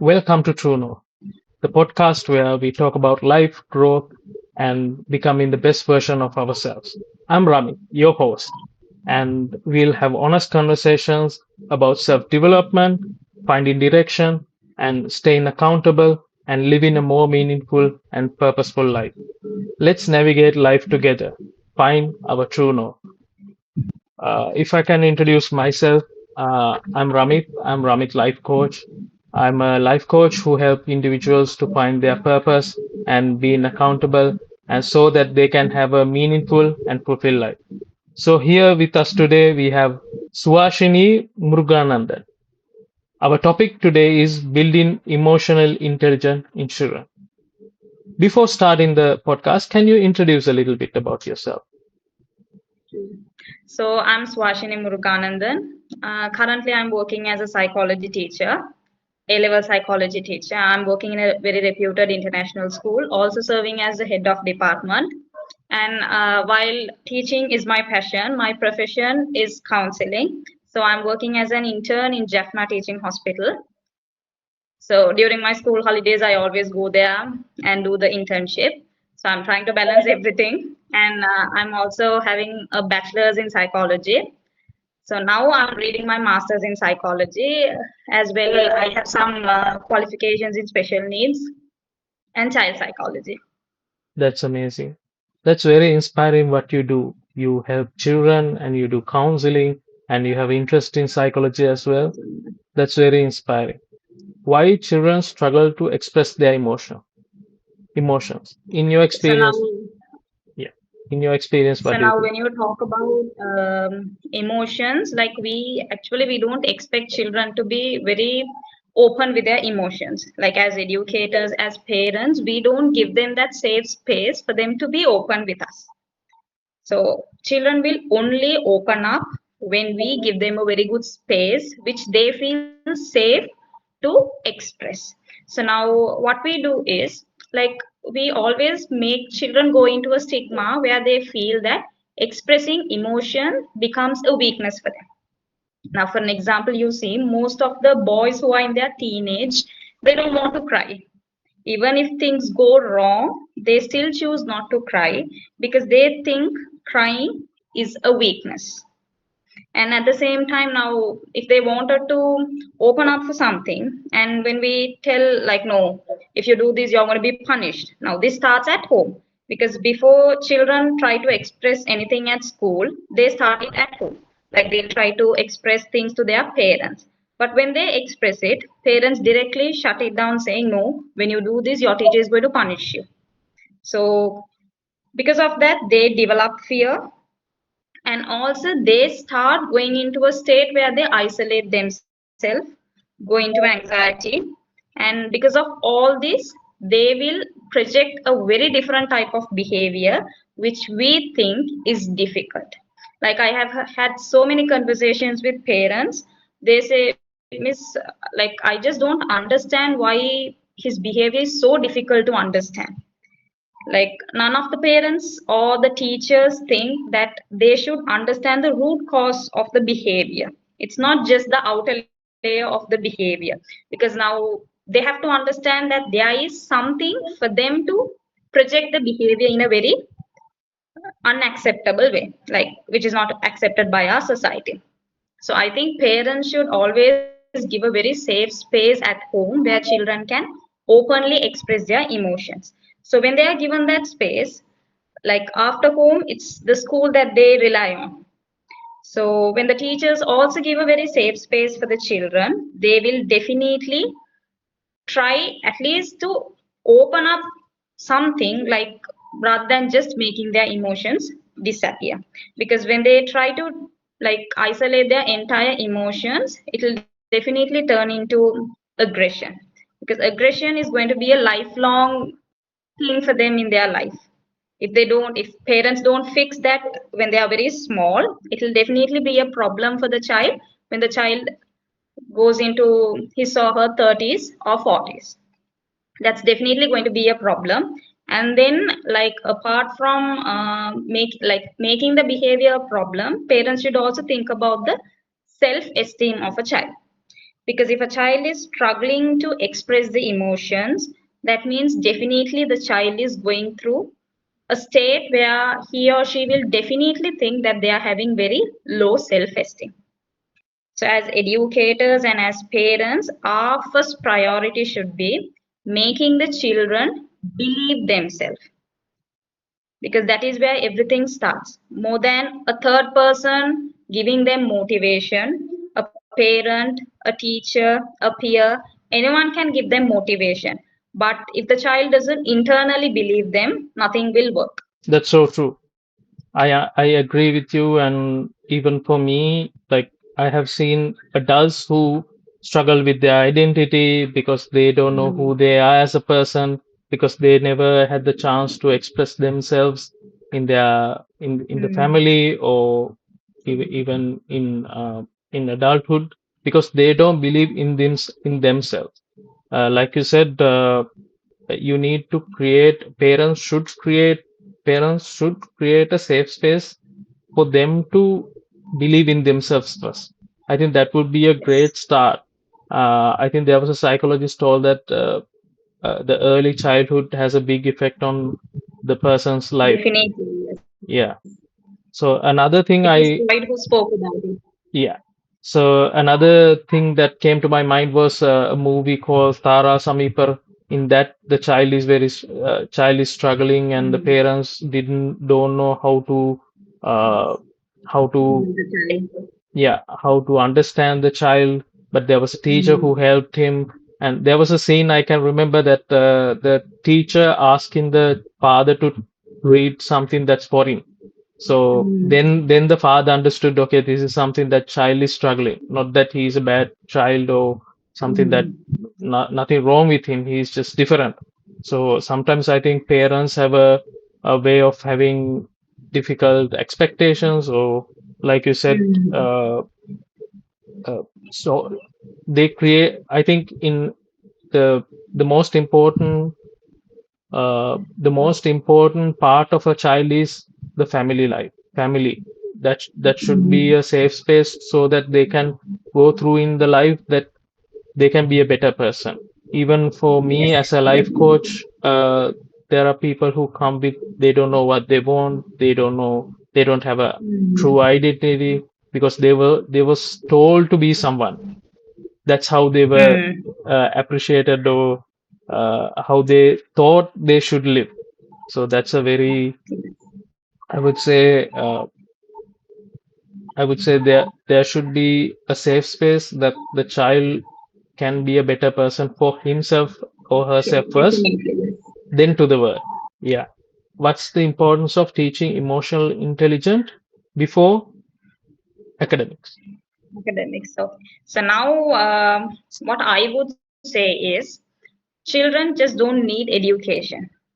Welcome to True North, the podcast where we talk about life, growth, and becoming the best version of ourselves. I'm Ramith, your host, and we'll have honest conversations about self development, finding direction, and staying accountable and living a more meaningful and purposeful life. Let's navigate life together, find our true north. If I can introduce myself, I'm Ramit. I'm Ramit Life Coach. I'm a life coach who help individuals to find their purpose and being accountable and so that they can have a meaningful and fulfilled life. So here with us today we have Suwashini Muruganandan. Our topic today is building emotional intelligence in children. Before starting the podcast, can you introduce a little bit about yourself? So I'm Suwashini Muruganandan. Currently, I'm working as a psychology teacher, A-level psychology teacher. I'm working in a very reputed international school, also serving as the head of department. And while teaching is my passion, my profession is counseling. So I'm working as an intern in Jaffna Teaching Hospital. So during my school holidays, I always go there and do the internship. So I'm trying to balance everything. And I'm also having a bachelor's in psychology. So now I'm reading my master's in psychology as well. I have some qualifications in special needs and child psychology. That's amazing. That's very inspiring what you do. You help children and you do counseling and you have interest in psychology as well. That's very inspiring. Why children struggle to express their emotions? In your So now, experience, yeah. In your experience, so what do you now think? when you talk about emotions, like we don't expect children to be very open with their emotions. Like as educators, as parents, we don't give them that safe space for them to be open with us. So children will only open up when we give them a very good space, which they feel safe to express. So now what we do is like we always make children go into a stigma where they feel that expressing emotion becomes a weakness for them. Now, for an example, you see most of the boys who are in their teenage, they don't want to cry. Even if things go wrong, they still choose not to cry because they think crying is a weakness. And at the same time, now, if they wanted to open up for something, and when we tell, like, no, if you do this, you're going to be punished. Now, this starts at home because before children try to express anything at school, they start it at home. Like, they'll try to express things to their parents. But when they express it, parents directly shut it down, saying, no, when you do this, your teacher is going to punish you. So, because of that, they develop fear, and also they start going into a state where they isolate themselves, go into anxiety, and because of all this they will project a very different type of behavior which we think is difficult. Like I have had so many conversations with parents. They say, miss, like I just don't understand why his behavior is so difficult to understand. Like none of the parents or the teachers think that they should understand the root cause of the behavior. It's not just the outer layer of the behavior, because now they have to understand that there is something for them to project the behavior in a very unacceptable way, like which is not accepted by our society. So I think parents should always give a very safe space at home where children can openly express their emotions. So when they are given that space, like after home, it's the school that they rely on. So when the teachers also give a very safe space for the children, they will definitely try at least to open up something, like rather than just making their emotions disappear. Because when they try to like isolate their entire emotions, it will definitely turn into aggression, because aggression is going to be a lifelong thing for them in their life. If parents don't fix that when they are very small, it will definitely be a problem for the child when the child goes into his or her 30s or 40s. That's definitely going to be a problem. And then like apart from making the behavior a problem, parents should also think about the self esteem of a child. Because if a child is struggling to express the emotions, that means definitely the child is going through a state where he or she will definitely think that they are having very low self esteem. So, as educators and as parents, our first priority should be making the children believe themselves, because that is where everything starts. More than a third person giving them motivation, a parent, a teacher, a peer, anyone can give them motivation. But if the child doesn't internally believe them, nothing will work. That's so true. I agree with you, and even for me, like I have seen adults who struggle with their identity because they don't know who they are as a person, because they never had the chance to express themselves in their in the Mm, family, or even in adulthood, because they don't believe in themselves. Like you said, you need to create, parents should create a safe space for them to believe in themselves first. I think that would be a yes, great start. I think there was a psychologist told that the early childhood has a big effect on the person's life. definitely. Yes. Yeah. So another It thing is I Freud who spoke about it. Yeah. So another thing that came to my mind was a movie called Tara Samipar. In that, the child is struggling, and the Mm, parents didn't don't know uh, how to the child. how to understand the child. But there was a teacher who Mm, helped him, and there was a scene I can remember that the teacher asking the father to read something that's for him. So mm, then the father understood, okay, this is something that child is struggling, not that he's a bad child or something that mm, nothing wrong with him. He's just different. So sometimes I think parents have a way of having difficult expectations, or like you said, mm, uh, so they create, I think in the the most important the most important part of a child is the family life, family. That should be mm. a safe space so that they can go through in the life, that they can be a better person. Even for Yes, me as a life definitely. coach, there are people who come with, they don't know what they want, they don't know, they don't have a true Mm, identity, because they was told to be someone. That's how they were mm. appreciated, or how they thought they should live. So that's a very, I would say, there should be a safe space that the child can be a better person for himself or Sure, herself first, definitely. then to the world. Yeah. What's the importance of teaching emotional intelligence before academics? Academics. So now, what I would say is, children just don't need education.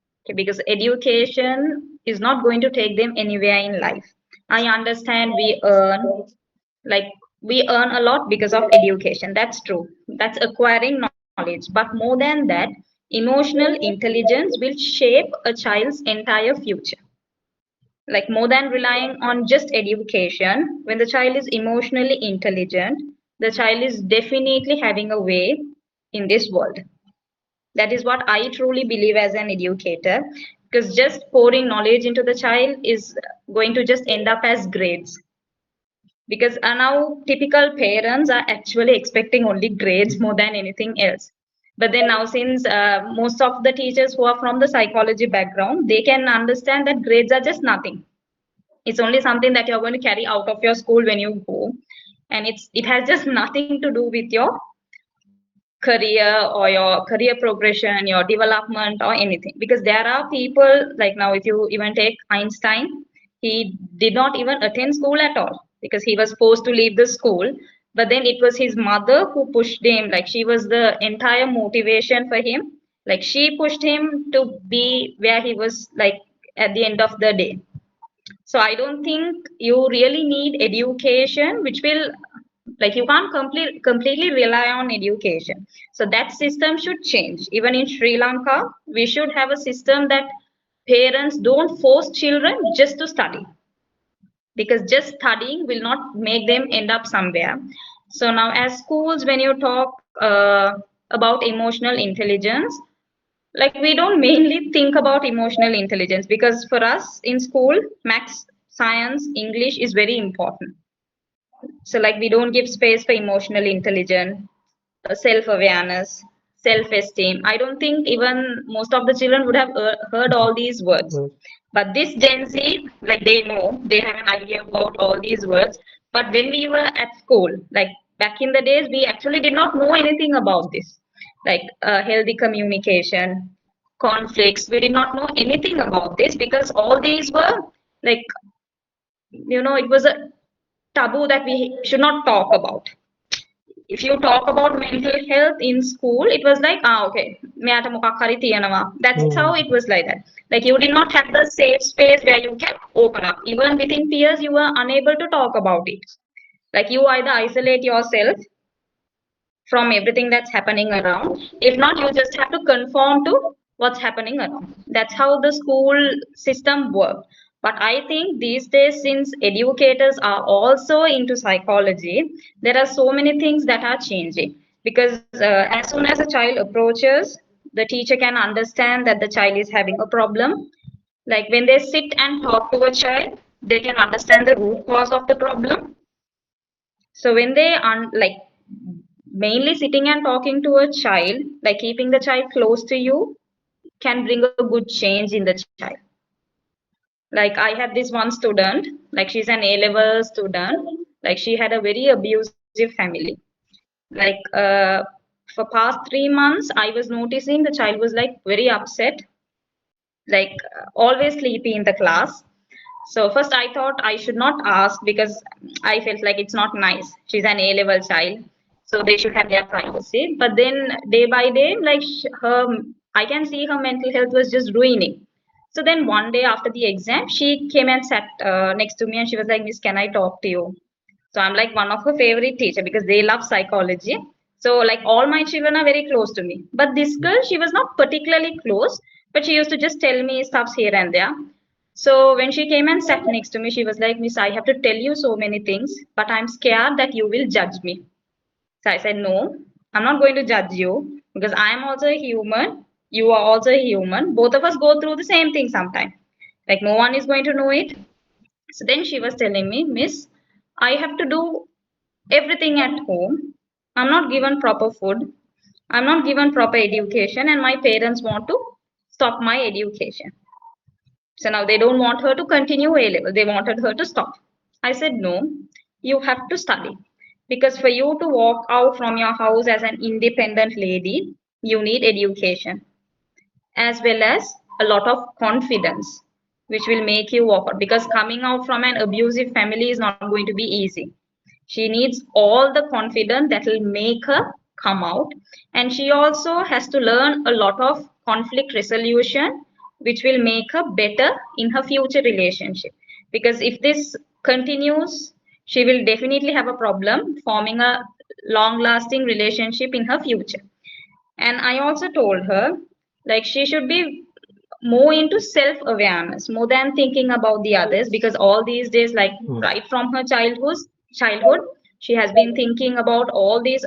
Okay, because education is not going to take them anywhere in life. I understand like we earn a lot because of education. That's true. That's acquiring knowledge. But more than that, emotional intelligence will shape a child's entire future. Like more than relying on just education, when the child is emotionally intelligent, the child is definitely having a way in this world. That is what I truly believe as an educator, because just pouring knowledge into the child is going to just end up as grades. Because now typical parents are actually expecting only grades more than anything else. But then now, since most of the teachers who are from the psychology background, they can understand that grades are just nothing. It's only something that you're going to carry out of your school when you go, and it has just nothing to do with your career or your career progression, your development or anything. Because there are people like, now if you even take Einstein, he did not even attend school at all because he was forced to leave the school. But then it was his mother who pushed him, like she was the entire motivation for him. Like she pushed him to be where he was, like at the end of the day. So I don't think you really need education, which will, like you can't completely rely on education. So that system should change. Even in Sri Lanka, we should have a system that parents don't force children just to study, because just studying will not make them end up somewhere. So now, as schools, when you talk about emotional intelligence, like we don't mainly think about emotional intelligence because for us in school, maths, science, English is very important. So like we don't give space for emotional intelligence, self-awareness, self-esteem. I don't think even most of the children would have heard all these words. Right. But this Gen Z, like they know, they have an idea about all these words. But when we were at school, like back in the days, we actually did not know anything about this, like healthy communication, conflicts. We did not know anything about this because all these were like, it was a taboo that we should not talk about. If you talk about mental health in school, it was like, okay, මෙයාට මොකක් හරි තියෙනවා. That's how Mm. it was like that. Like you did not have the safe space where you can open up. Even within peers, you were unable to talk about it. Like you either isolate yourself from everything that's happening around. If not, you just have to conform to what's happening around. That's how the school system works. But I think these days, since educators are also into psychology, there are so many things that are changing. Because as soon as a child approaches, the teacher can understand that the child is having a problem. Like when they sit and talk to a child, they can understand the root cause of the problem. So when they like mainly sitting and talking to a child, like keeping the child close to you, can bring a good change in the child. Like I had this one student, like she's an A-level student, like she had a very abusive family. Like for past 3 months, I was noticing the child was like very upset, like always sleepy in the class. So first I thought I should not ask because I felt like it's not nice. She's an A-level child, so they should have their privacy. But then day by day, like her, I can see her mental health was just ruining. So then one day after the exam, she came and sat next to me and she was like, Miss, can I talk to you? So I'm like one of her favorite teacher because they love psychology. So like all my children are very close to me. But this girl, she was not particularly close, but she used to just tell me stuffs here and there. So when she came and sat next to me, she was like, Miss, I have to tell you so many things, but I'm scared that you will judge me. So I said, no, I'm not going to judge you because I am also a human. You are also a human. Both of us go through the same thing sometimes. Like no one is going to know it. So then she was telling me, Miss, I have to do everything at home. I'm not given proper food. I'm not given proper education, and my parents want to stop my education. So now they don't want her to continue A level. They wanted her to stop. I said, no, you have to study. Because for you to walk out from your house as an independent lady, you need education as well as a lot of confidence, which will make you walk out. Because coming out from an abusive family is not going to be easy. She needs all the confidence that will make her come out. And she also has to learn a lot of conflict resolution, which will make her better in her future relationship. Because if this continues, she will definitely have a problem forming a long lasting relationship in her future. And I also told her, like, she should be more into self awareness more than thinking about the others because all these days, like Mm. right from her childhood, she has been thinking about all these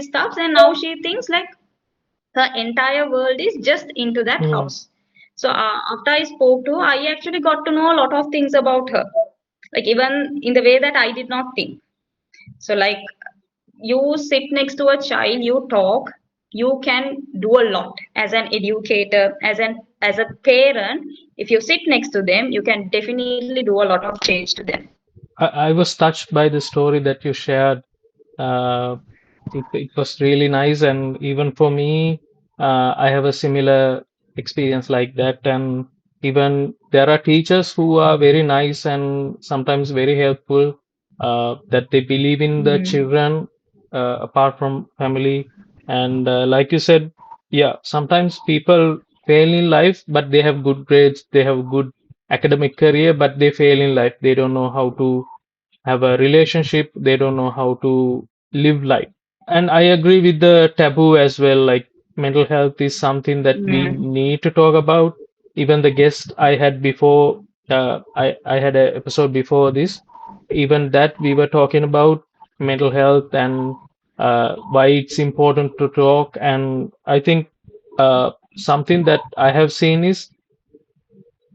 stuffs, and now she thinks like her entire world is just into that Mm. house. So after I spoke to her, I actually got to know a lot of things about her, like even in the way that I did not think. So like you sit next to a child, you talk, you can do a lot as an educator, as a parent. If you sit next to them, you can definitely do a lot of change to them. I was touched by the story that you shared. Uh, it was really nice, and even for me, I have a similar experience like that. And even there are teachers who are very nice and sometimes very helpful, that they believe in the Mm. children, apart from family. And like you said, yeah, sometimes people fail in life, but they have good grades, they have good academic career, but they fail in life. They don't know how to have a relationship, they don't know how to live life. And I agree with the taboo as well. Like mental health is something that we Mm. need to talk about. Even the guest I had before, I had an episode before this, even that we were talking about mental health and why it's important to talk. And I think something that I have seen is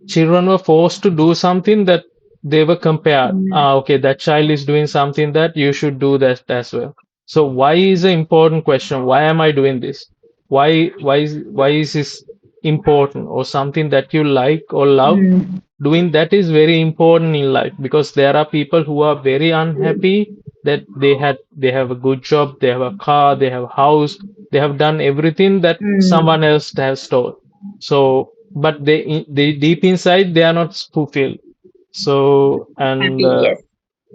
children were forced to do something that they were compared. Mm, Ah, okay, that child is doing something that you should do that as well. So why is an important question? Why am I doing this? Why is this important or something that you like or love? mm, Doing that is very important in life because there are people who are very unhappy that they have a good job, they have a car, they have a house, they have done everything that someone mm. else has stolen. So, but they deep inside they are not fulfilled. So, and Happy, yes.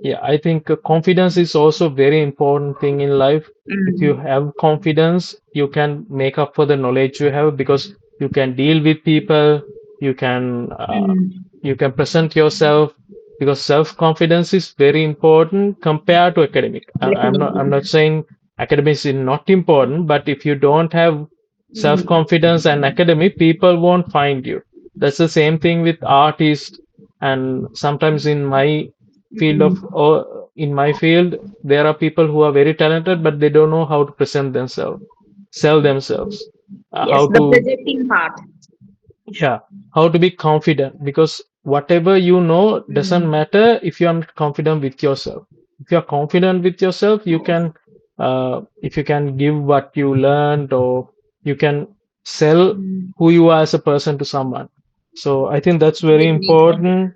yeah, I think confidence is also very important thing in life. If you Mm, have confidence, you can make up for the knowledge you have because you can deal with people, you can uh, mm. you can present yourself because self-confidence is very important compared to academic. I'm not Definitely. saying academics is not important, but if you don't have Mm, self-confidence and academic, people won't find you. That's the same thing with artists and sometimes in my field of mm. or in my field there are people who are very talented but they don't know how to present themselves, sell themselves, how Yes, the to projecting part. yeah, how to be confident because whatever you know doesn't Mm, matter if you are not confident with yourself. If you are confident with yourself, you can, if you can give what you learned or you can sell mm. who you are as a person to someone. So I think that's very Definitely. important.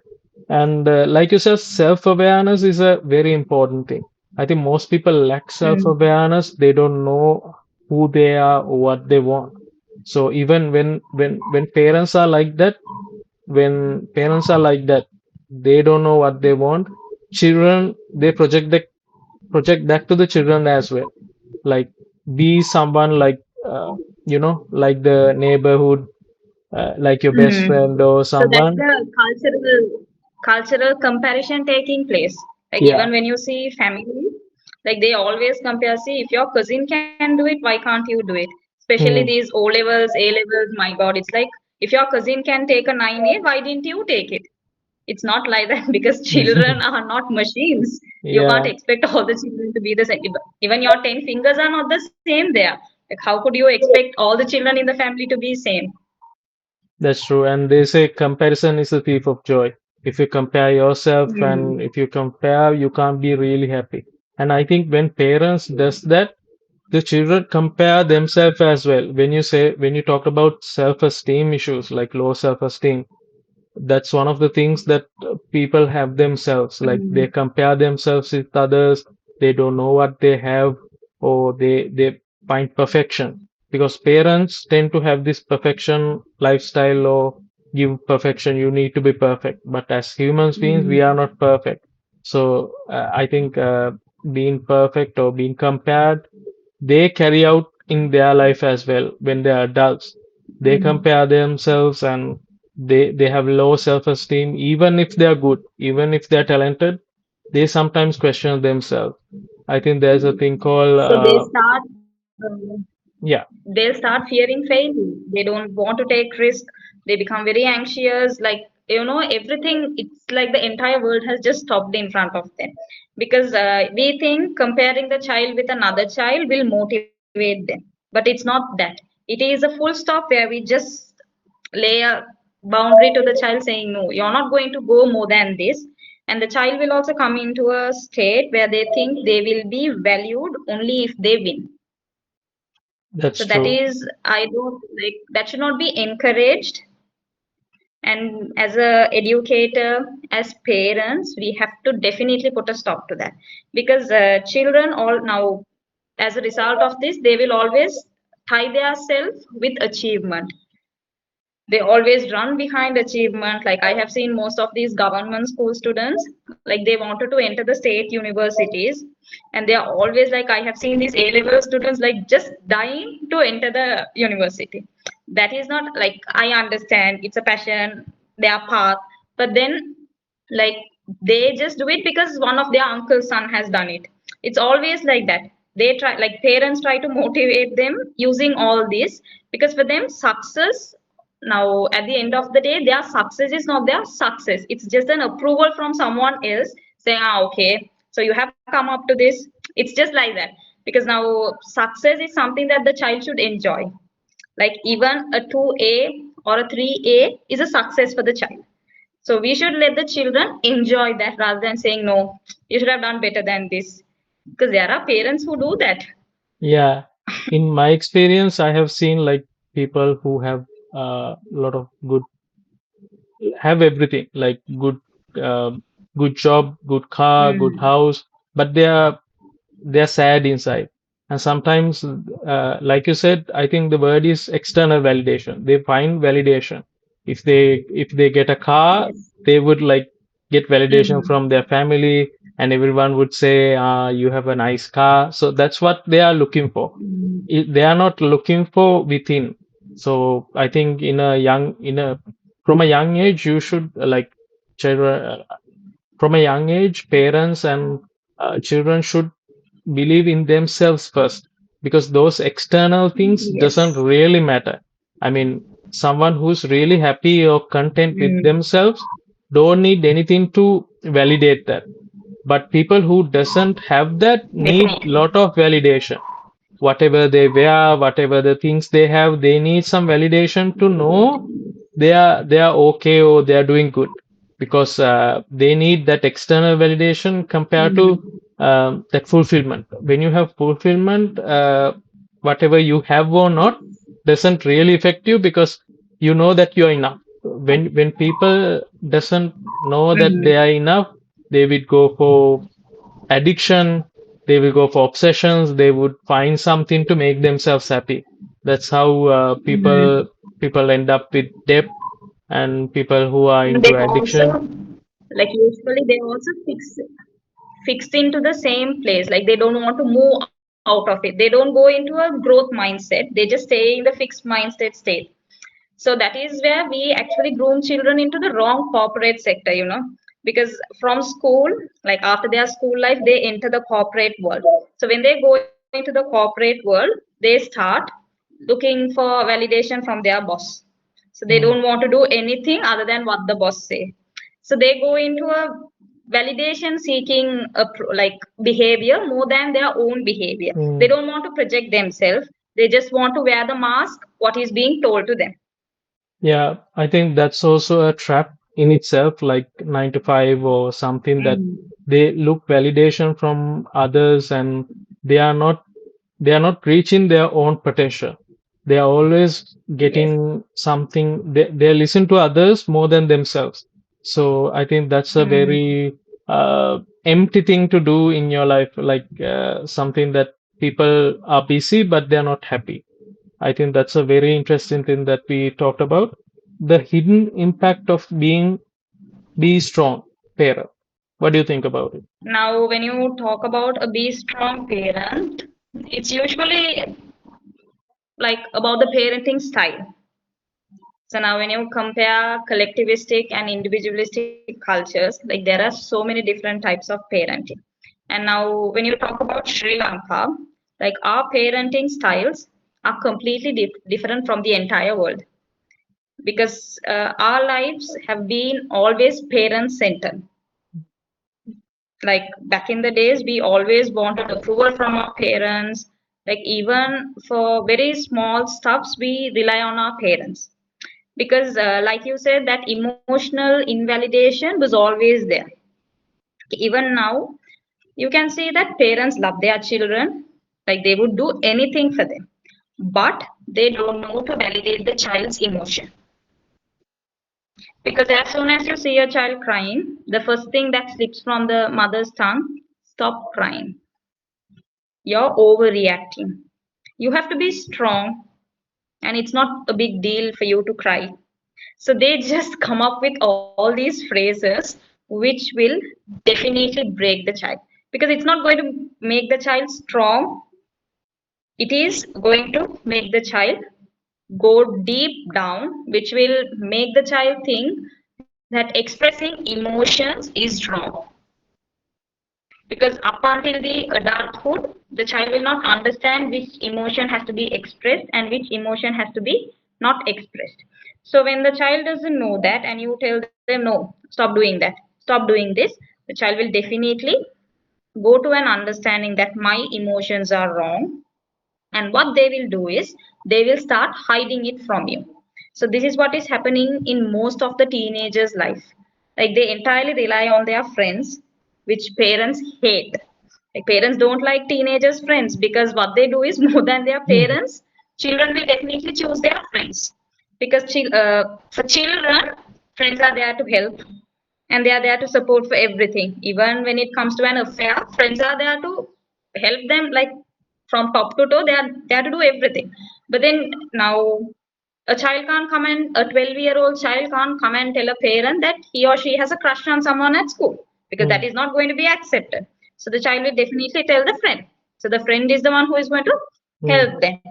And like you said, self-awareness is a very important thing. I think most people lack Mm, self-awareness. They don't know who they are or what they want. So even when parents are like that, when parents are like that, they don't know what they want. Children they project that to the children as well. Like be someone like like the neighborhood, like your best mm. friend or So that's someone. the cultural comparison taking place. Like Yeah. even when you see family, like they always compare. See, if your cousin can do it, why can't you do it? Especially Hmm. these O levels, A levels. My God, it's like if your cousin can take a 9A, why didn't you take it? It's not like that because children are not machines. You can't Yeah, expect all the children to be the same. Even your 10 fingers are not the same there. Like how could you expect all the children in the family to be same? that's true. And they say comparison is the thief of joy. If you compare yourself and Mm, if you compare, you can't be really happy. And I think when parents does that, the children compare themselves as well. When you talk about self-esteem issues like low self-esteem, that's one of the things that people have themselves. Like they mm, compare themselves with others. They don't know what they have, or they find perfection because parents tend to have this perfection lifestyle or give perfection. You need to be perfect, but as humans beings, we are mm, not perfect. So I think being perfect or being compared they carry out in their life as well when they are adults. They mm, compare themselves and they have low self-esteem, even if they are good, even if they are talented, they sometimes question themselves. I think there's a thing called so yeah, they'll start fearing failure. They don't want to take risk. They become very anxious. Like everything. It's like the entire world has just stopped in front of them because we think comparing the child with another child will motivate them, but it's not that. It is a full stop where we just lay a boundary to the child saying no, you're not going to go more than this, and the child will also come into a state where they think they will be valued only if they win. that's So that true. is, I don't like that should not be encouraged. And as a educator, as parents, we have to definitely put a stop to that because children all now, as a result of this, they will always tie their self with achievement. They always run behind achievement. Like I have seen most of these government school students, like they wanted to enter the state universities, and they are always like, I have seen these A level students like just dying to enter the university. That is not like, I understand it's a passion, their path, but then like they just do it because one of their uncle's son has done it. It's always like that. They try, like parents try to motivate them using all this because for them success, now at the end of the day, their success is not their success. It's just an approval from someone else saying, ah, okay, so you have come up to this, It's just like that. Because now success is something that the child should enjoy. Like even a 2A or a 3A is a success for the child. So we should let the children enjoy that rather than saying, no, you should have done better than this. Because there are parents who do that. Yeah, in my experience, I have seen like people who have a lot of good, have everything like um good job, good car, good Mm. house, but they're sad inside. And sometimes, like you said, I think the word is external validation. They find validation. If they get a car, Yes. they would like get validation Mm. from their family, and everyone would say, "You have a nice car." So that's what they are looking for. Mm. They are not looking for within. So I think from a young age, you should children from a young age, parents and children should believe in themselves first, because those external things doesn't Yes. really matter. I mean, someone who's really happy or content with Mm. themselves don't need anything to validate that. But people who doesn't have that need Definitely. lot of validation. Whatever they wear, whatever the things they have, they need some validation to know they are okay or they are doing good, because they need that external validation compared to Mm. that fulfillment. When you have fulfillment, whatever you have or not doesn't really affect you, because you know that you are enough. When people doesn't know that they Mm. are enough, they will go for addiction, they will go for obsessions, they would find something to make themselves happy. That's how Mm. people end up with debt, and people who are And into they also, addiction. like usually they also fixed into the same place. Like they don't want to move out of it. They don't go into a growth mindset. They just stay in the fixed mindset state. So that is where we actually groom children into the wrong corporate sector, because from school, like after their school life, they enter the corporate world. So when they go into the corporate world, they start looking for validation from their boss. So they don't Mm, want to do anything other than what the boss say. So they go into a validation seeking like behavior more than their own behavior. They mm. don't want to project themselves. They just want to wear the mask what is being told to them. Yeah, I think that's also a trap in itself, like 9 to 5 or something, that Mm. they look validation from others, and they are not they are not reaching their own potential. They are always Yes. getting something, they listen to others more than themselves. So I think that's a Mm. very empty thing to do in your life, like something that people are busy but they're not happy. I think that's a very interesting thing that we talked about. The hidden impact of be strong parent. What do you think about it? Now, when you talk about a be strong parent, it's usually like about the parenting style. So now when you compare collectivistic and individualistic cultures, like there are so many different types of parenting. And now when you talk about Sri Lanka, like our parenting styles are completely different from the entire world, because our lives have been always parent centered. Like back in the days, we always wanted approval from our parents. Like even for very small stuffs, we rely on our parents, because like you said, that emotional invalidation was always there. Even now you can see that parents love their children, like they would do anything for them, but they don't know to validate the child's emotion. Because as soon as you see a child crying, the first thing that slips from the mother's tongue, stop crying, you're overreacting, you have to be strong, and it's not a big deal for you to cry. So they just come up with all these phrases which will definitely break the child, because it's not going to make the child strong, it is going to make the child go deep down, which will make the child think that expressing emotions is wrong. Because up until the adulthood, the child will not understand which emotion has to be expressed and which emotion has to be not expressed. So when the child doesn't know that and you tell them, no, stop doing that, stop doing this, the child will definitely go to an understanding that my emotions are wrong, and what they will do is they will start hiding it from you. So this is what is happening in most of the teenagers life. Like they entirely rely on their friends, which parents hate. Like parents don't like teenagers friends, because what they do is more than their Mm, parents, children will definitely choose their friends, because for children, friends are there to help, and they are there to support for everything. Even when it comes to an affair, friends are there to help them, like from top to toe, they are there to do everything. But then now, a child can't come and a 12-year-old child can't come and tell a parent that he or she has a crush on someone at school, because that mm, is not going to be accepted. So the child will definitely tell the friend. So the friend is the one who is going to mm, help them.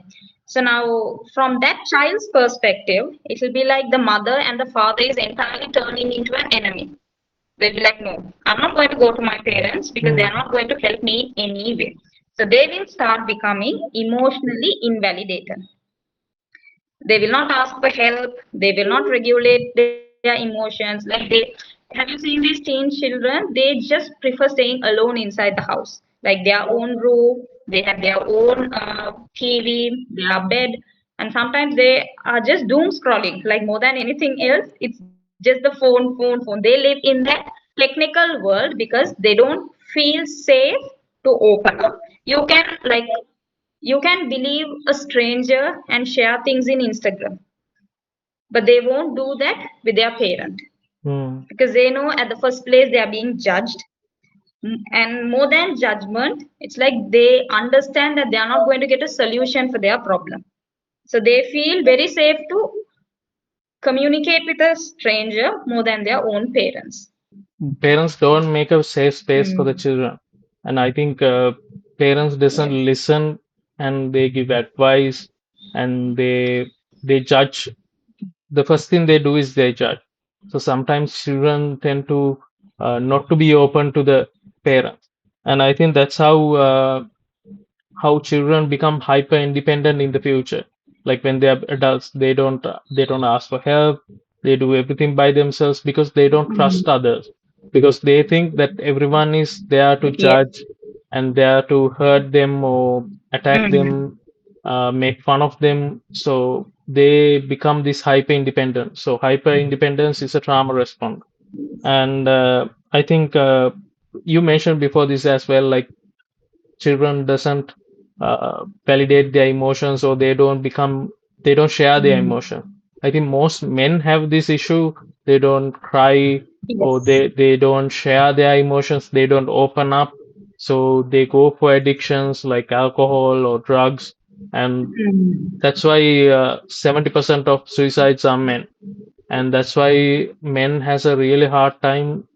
So now, from that child's perspective, it will be like the mother and the father is entirely turning into an enemy. They'll be like, no, I'm not going to go to my parents because they are mm, not going to help me in any way. So they will start becoming emotionally invalidated. They will not ask for help. They will not regulate their emotions. Like have you seen these teen children? They just prefer staying alone inside the house, like their own room. They have their own TV, their bed, and sometimes they are just doom scrolling. Like more than anything else, it's just the phone, phone, phone. They live in that technical world because they don't feel safe to open up. You can believe a stranger and share things in Instagram, but they won't do that with their parent, mm. because they know at the first place they are being judged. And more than judgment, it's like they understand that they are not going to get a solution for their problem. So they feel very safe to communicate with a stranger more than their own parents. Parents don't make a safe space for the Mm. children, and I think parents doesn't Yes. listen, and they give advice, and they judge. The first thing they do is they judge. So sometimes children tend to not to be open to the parents, and I think that's how children become hyper independent in the future. Like when they are adults, they don't ask for help. They do everything by themselves because they don't trust Mm. others, because they think that everyone is there to Yes. judge and there to hurt them or attack Mm. them, make fun of them. So they become this hyper independent. So hyper independence is a trauma response. And I think you mentioned before this as well, like children doesn't validate their emotions, or they don't share their Mm. emotion. I think most men have this issue. They don't cry, or Yes. they don't share their emotions. They don't open up. So they go for addictions like alcohol or drugs. And Mm. that's why 70% of suicides are men. And that's why men has a really hard time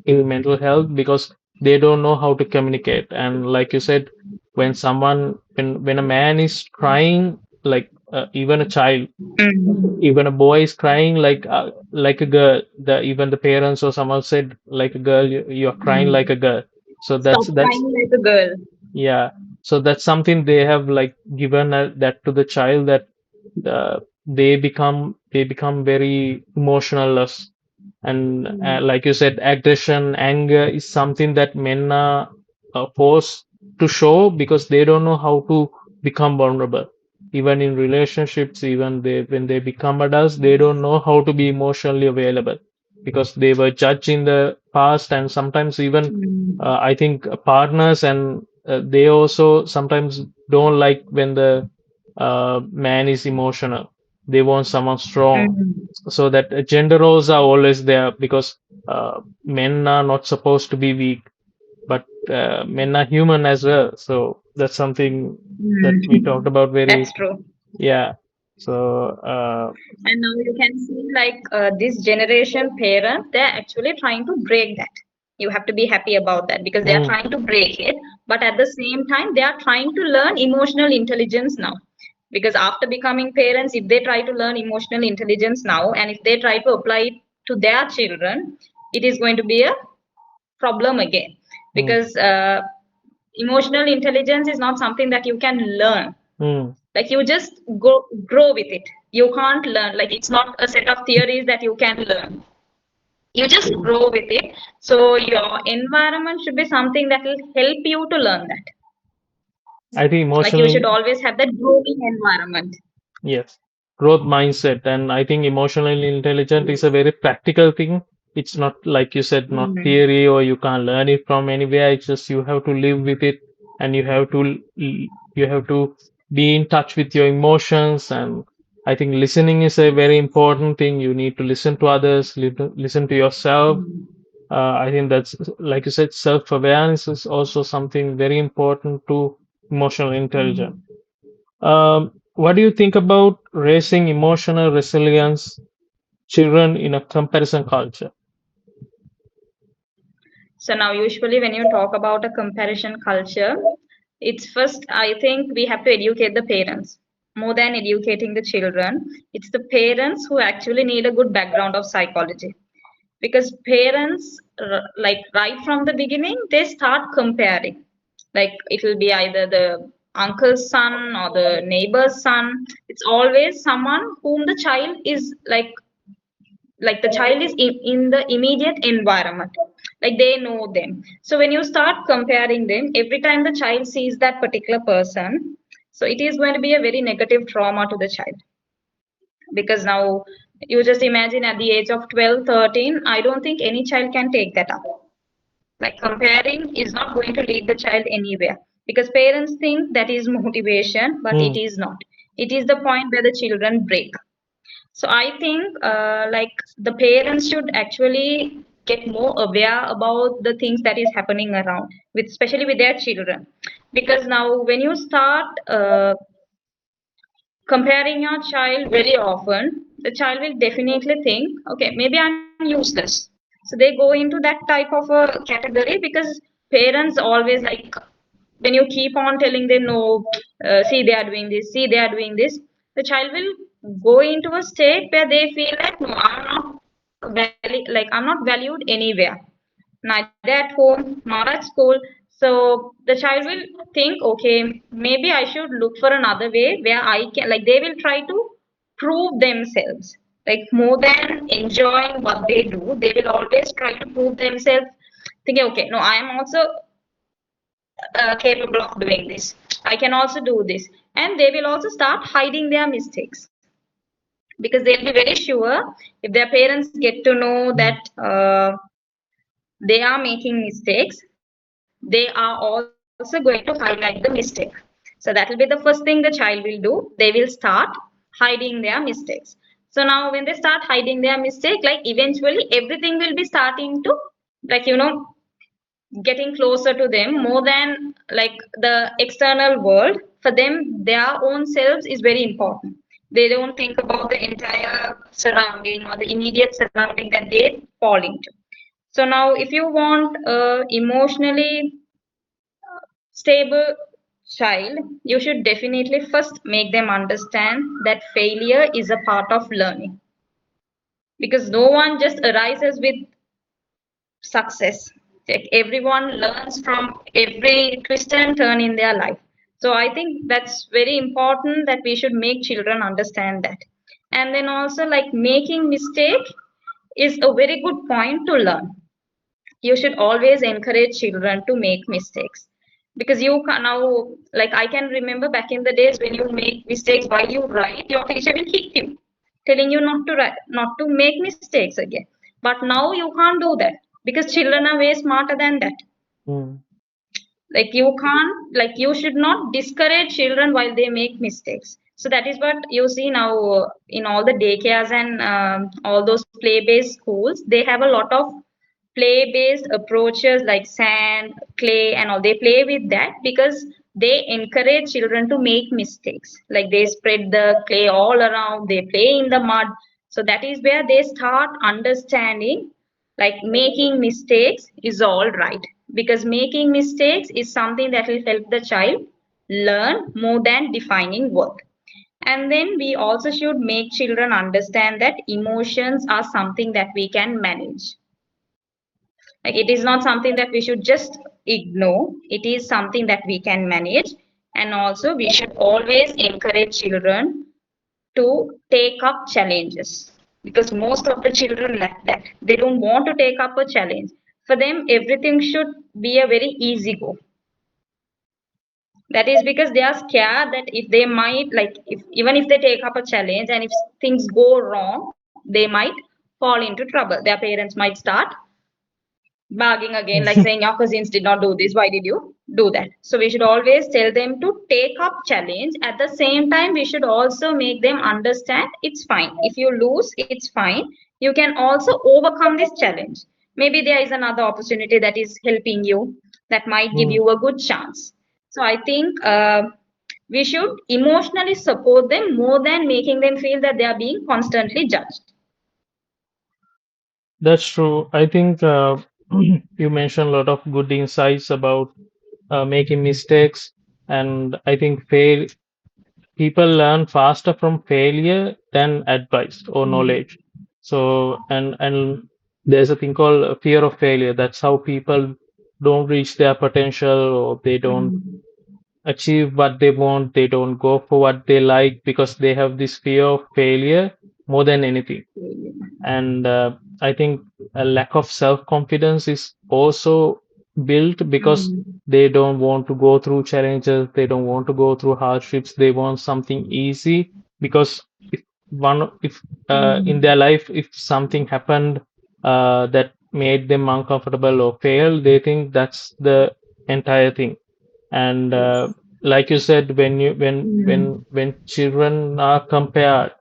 in mental health, because they don't know how to communicate. And like you said, when a man is crying, like even a child, Mm. even a boy is crying like a girl, even the parents or someone said, like a girl, you're crying like Mm. a girl. So Stop that's crying like a girl. yeah. So that's something they have like given that to the child, that they become very emotionless. And Mm. like you said, aggression, anger is something that men are forced to show because they don't know how to become vulnerable. Even in relationships, even when they become adults, they don't know how to be emotionally available because they were judged in the past. And sometimes even Mm. I think partners, and they also sometimes don't like when the man is emotional. They want someone strong, Mm. so that gender roles are always there, because men are not supposed to be weak, but men are human as well. So that's something that we talked Mm. about That's very, true. yeah. So And now you can see, like this generation parents, they're actually trying to break that. You have to be happy about that, because they are mm, trying to break it. But at the same time, they are trying to learn emotional intelligence now. Because after becoming parents, if they try to learn emotional intelligence now, and if they try to apply it to their children, it is going to be a problem again. mm, Because emotional intelligence is not something that you can learn. mm, Like you just go grow with it. You can't learn. Like it's not a set of theories that you can learn. You just grow with it. So your environment should be something that will help you to learn that. I think Like you should emotional, always have that growing environment. yes, growth mindset. And I think emotionally intelligent is a very practical thing. It's not like you said, not Mm. theory or you can't learn it from anywhere. It's just you have to live with it and you have to be in touch with your emotions. And I think listening is a very important thing. You need to listen to others, listen to yourself. Mm. I think that's, like you said, self-awareness is also something very important to emotional intelligence. Mm. What do you think about raising emotional resilience children in a comparison culture? So now usually when you talk about a comparison culture, it's first I think we have to educate the parents. More than educating the children, it's the parents who actually need a good background of psychology. Because parents, like right from the beginning, they start comparing. Like it will be either the uncle's son or the neighbor's son. It's always someone whom the child is like the child is in the immediate environment, like they know them. So when you start comparing them every time the child sees that particular person, so it is going to be a very negative trauma to the child. Because now you just imagine at the age of 12, 13, I don't think any child can take that up. Like comparing is not going to lead the child anywhere, because parents think that is motivation, but it Hmm. is not. It is the point where the children break. So I think like the parents should actually get more aware about the things that is happening around, with especially with their children, because now when you start comparing your child very often, the child will definitely think, okay, maybe I'm useless. So they go into that type of a category, because parents always like when you keep on telling them no, see they are doing this, see they are doing this, the child will go into a state where they feel like no, I'm not valued anywhere, neither at home nor at school. So the child will think, okay, maybe I should look for another way where I can, like they will try to prove themselves. Like more than enjoying what they do, they will always try to prove themselves, thinking, okay, no, I am also capable of doing this. I can also do this. And they will also start hiding their mistakes, because they'll be very sure if their parents get to know that Hmm. they are making mistakes, they are also going to highlight the mistake. So that will be the first thing the child will do. They will start hiding their mistakes. So now when they start hiding their mistake, like eventually everything will be starting to, like getting closer to them more than like the external world. For them their own selves is very important. They don't think about the entire surrounding or the immediate surrounding that they fall into. So now if you want a emotionally stable child, you should definitely first make them understand that failure is a part of learning, because no one just arises with success. Like everyone learns from every twist and turn in their life. So I think that's very important that we should make children understand that. And then also like making mistake is a very good point to learn. You should always encourage children to make mistakes, because you can now, like I can remember back in the days when you make mistakes while you write, your teacher will hit you, telling you not to write, not to make mistakes again. But now you can't do that, because children are way smarter than that. Hmm. Like you can't, like you should not discourage children while they make mistakes. So that is what you see now in all the daycares and all those play based schools. They have a lot of play based approaches like sand, clay and all. They play with that because they encourage children to make mistakes. Like they spread the clay all around, they play in the mud. So that is where they start understanding like making mistakes is all right, because making mistakes is something that will help the child learn more than defining worth. And then we also should make children understand that emotions are something that we can manage. Like it is not something that we should just ignore, it is something that we can manage. And also we should always encourage children to take up challenges. because most of the children lack that. They don't want to take up a challenge. For them, everything should be a very easy go. That is because they are scared that if they might, like, if even if they take up a challenge and if things go wrong, they might fall into trouble. Their parents might start barging again, like saying, your cousins did not do this, why did you do that? So we should always tell them to take up challenge. At the same time, we should also make them understand it's fine. If you lose, it's fine. You can also overcome this challenge. Maybe there is another opportunity that is helping you, that might give Mm. you a good chance. So I think we should emotionally support them more than making them feel that they are being constantly judged. That's true. I think you mentioned a lot of good insights about making mistakes, and I think people learn faster from failure than advice or knowledge. So, and there's a thing called fear of failure. That's how people don't reach their potential, or they don't Mm. achieve what they want. They don't go for what they like because they have this fear of failure more than anything. And I think a lack of self-confidence is also built because Mm. they don't want to go through challenges, they don't want to go through hardships, they want something easy because if in their Mm. life if something happened that made them uncomfortable or failed, they think that's the entire thing. And Yes. like you said, Mm. when children are compared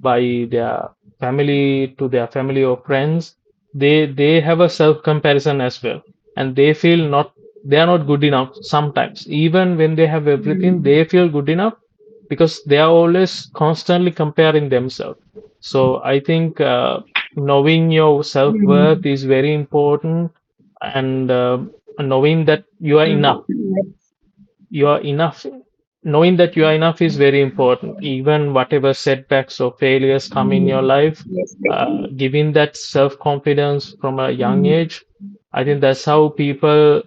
by their family to their family or friends, they have a self comparison as well, and they feel not they are not good enough sometimes. Even when they have everything, Mm. they feel good enough because they are always constantly comparing themselves. So I think knowing your self-worth Mm. is very important, and knowing that you are enough. Mm. You are enough. Knowing that you are enough is very important. Even whatever setbacks or failures come in your Mm. life, Yes, definitely. giving that self-confidence from a young Mm. age, I think that's how people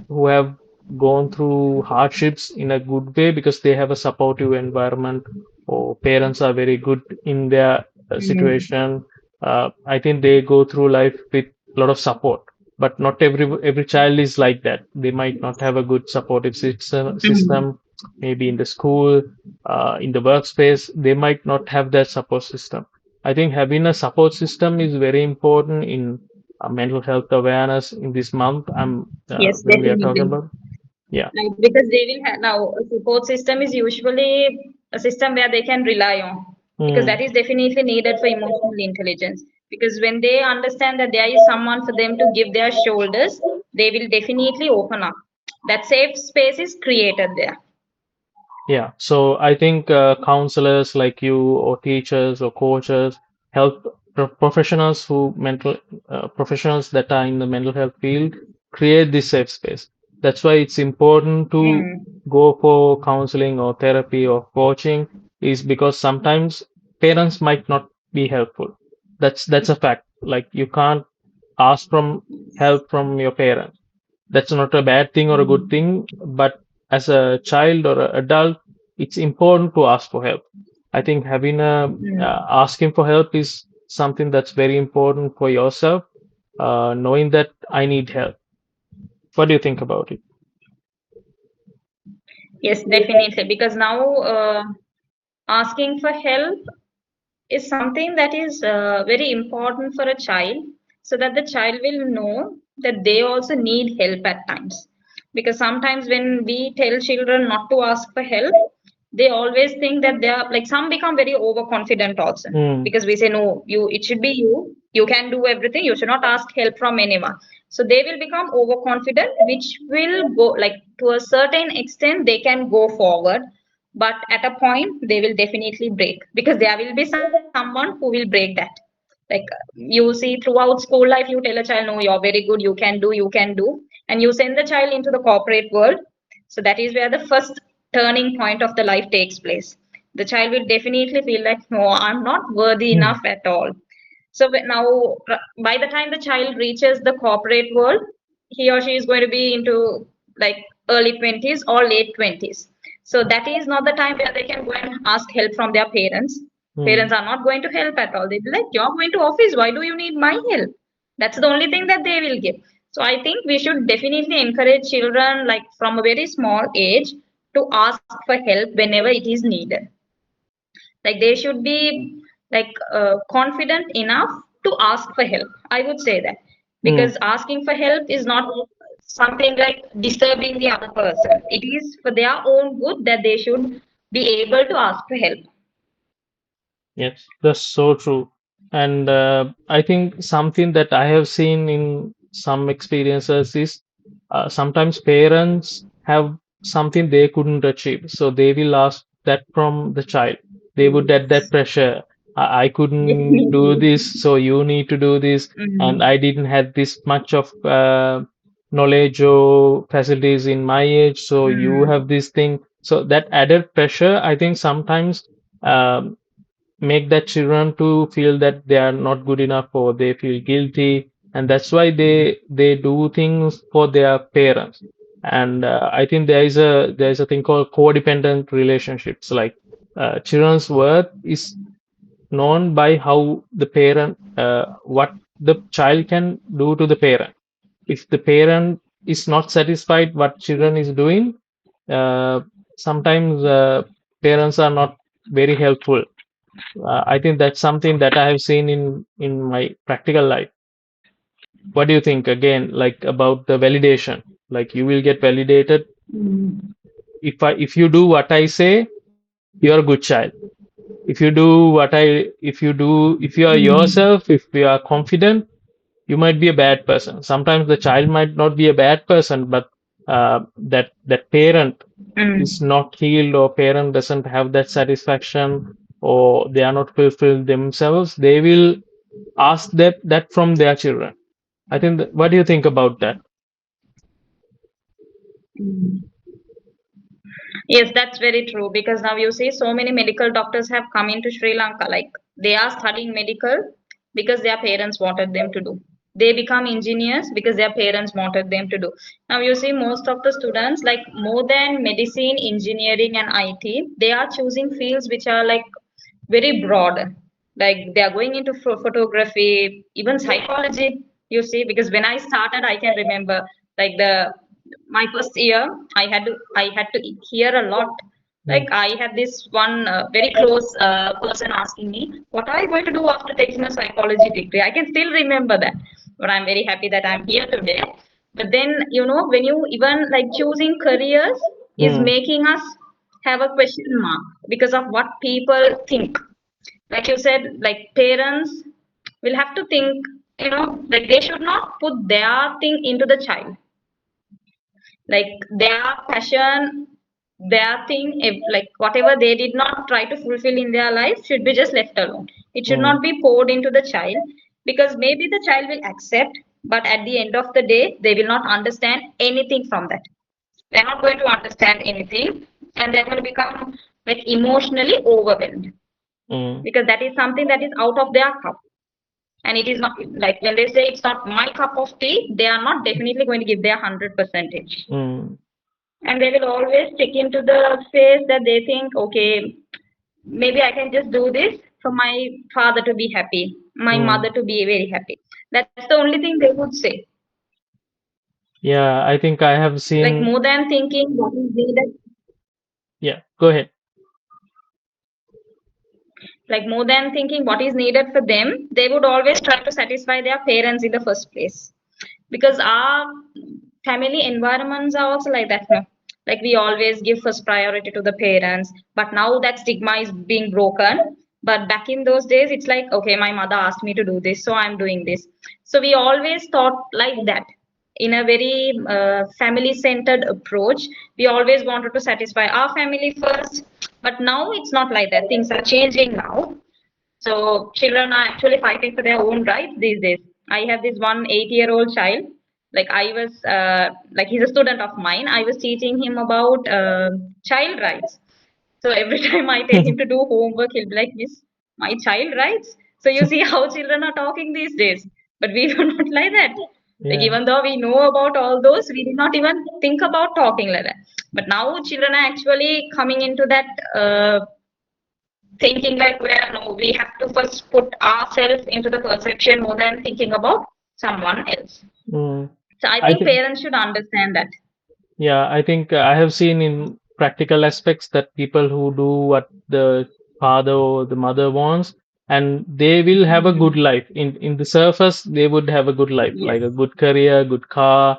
who have gone through hardships in a good way because they have a supportive environment or parents are very good in their Mm. situation. I think they go through life with a lot of support. But not every child is like that. They might not have a good supportive Mm. system, maybe in the school, in the workspace. They might not have that support system. I think having a support system is very important in mental health awareness in this month. Yes, When we are talking definitely. about, yeah. Like, because they will have now a support system is usually a system where they can rely on, because that Mm, is definitely needed for emotional intelligence. Because when they understand that there is someone for them to give their shoulders, they will definitely open up. That safe space is created there. yeah. So I think counselors like you, or teachers, or coaches, health professionals professionals that are in the mental health field create this safe space. That's why it's important to Mm. go for counseling or therapy or coaching, is because sometimes parents might not be helpful. That's a fact. Like you can't ask from help from your parents. That's not a bad thing or a good Mm. thing, but as a child or an adult, it's important to ask for help. I think having a Mm. asking for help is something that's very important for yourself, knowing that I need help. What do you think about it? Yes, definitely. Because now asking for help is something that is very important for a child, so that the child will know that they also need help at times. Because sometimes when we tell children not to ask for help, they always think that they are, like, some become very overconfident also, Mm, because we say no, you, it should be you can do everything, you should not ask help from anyone. So they will become overconfident, which will go, like, to a certain extent they can go forward, but at a point they will definitely break, because there will be someone who will break that. Like, you see throughout school life, you tell a child, no, you're very good, you can do, and you send the child into the corporate world. So that is where the first turning point of the life takes place. The child will definitely feel like, no, I'm not worthy mm, enough at all. So now, by the time the child reaches the corporate world, he or she is going to be into, like, early 20s or late 20s. So that is not the time where they can go and ask help from their parents. mm, Parents are not going to help at all. They'll be like, you're going to office. Why do you need my help? That's the only thing that they will give. So I think we should definitely encourage children, like from a very small age, to ask for help whenever it is needed. Like they should be like confident enough to ask for help. I would say that, mm. because asking for help is not something like disturbing the other person. It is for their own good that they should be able to ask for help. Yes, that's so true. And I think something that I have seen in some experiences is sometimes parents have something they couldn't achieve. So they will ask that from the child. They would add that Yes, pressure. I couldn't do definitely. this, so you need to do this. And Mm, I didn't have this much of knowledge or facilities in my age, so you mm, have this thing. So that added pressure, I think sometimes. Um, make that children to feel that they are not good enough or they feel guilty, and that's why they do things for their parents. And I think there is a thing called codependent relationships, like children's worth is known by how the parent what the child can do to the parent. If the parent is not satisfied what children is doing, uh, sometimes parents are not very helpful. I think that's something that I have seen in my practical life. What do you think again, like about the validation? Like you will get validated mm, if you do what I say, you're a good child. If you do what I if you are mm, yourself, if you are confident, you might be a bad person. Sometimes the child might not be a bad person, but that parent is mm. not healed or parent doesn't have that satisfaction or they are not fulfilled themselves, they will ask that from their children. I think what do you think about that? Yes, that's very true. Because now you see, so many medical doctors have come into Sri Lanka. Like they are studying medical because their parents wanted them to do. They become engineers because their parents wanted them to do. Now you see, most of the students, like more than medicine, engineering, and IT, they are choosing fields which are like very broad. Like they are going into photography, even psychology. You see, because when I started, I can remember like the my first year, I had to hear a lot. Like Mm, I had this one very close person asking me, "What are you going to do after taking a psychology degree?" I can still remember that, but I'm very happy that I'm here today. But then when you even like choosing careers is mm, making us have a question mark because of what people think. Like you said, like parents will have to think, like they should not put their thing into the child. Like their passion, their thing, if, like whatever they did not try to fulfill in their life should be just left alone. It should mm, not be poured into the child, because maybe the child will accept, but at the end of the day they will not understand anything from that. They're not going to understand anything, and they're going to become like emotionally overwhelmed, mm, because that is something that is out of their cup. And it is not, like when they say it's not my cup of tea, they are not definitely going to give their 100 percentage. mm, And they will always stick into the phase that they think, okay, maybe I can just do this for my father to be happy, my mm. mother to be very happy. That's the only thing they would say. Yeah, I think I have Like seen. more than thinking what is needed, Yeah, go ahead. like more than thinking what is needed for them, they would always try to satisfy their parents in the first place. Because our family environments are also like that, no? Like we always give first priority to the parents, but now that stigma is being broken. But back in those days it's like, okay, my mother asked me to do this, so I'm doing this. So we always thought like that, in a very family centered approach. We always wanted to satisfy our family first, but now it's not like that. Things are changing now. So children are actually fighting for their own rights these days. I have this one 8-year-old child. Like I was, like he's a student of mine. I was teaching him about child rights. So every time I tell him to do homework, he'll be like, "Miss, my child rights." So you see how children are talking these days. But we were not like that. Like Yeah. even though we know about all those, we did not even think about talking like that. But now children are actually coming into that thinking like where no, we have to first put ourselves into the perception more than thinking about someone else. Mm. So I I think think, parents should understand that. yeah, I think I have seen in practical aspects that people who do what the father or the mother wants, and they will have a good Mm. life. In the surface, they would have a good life, like Yes. a good career, good car,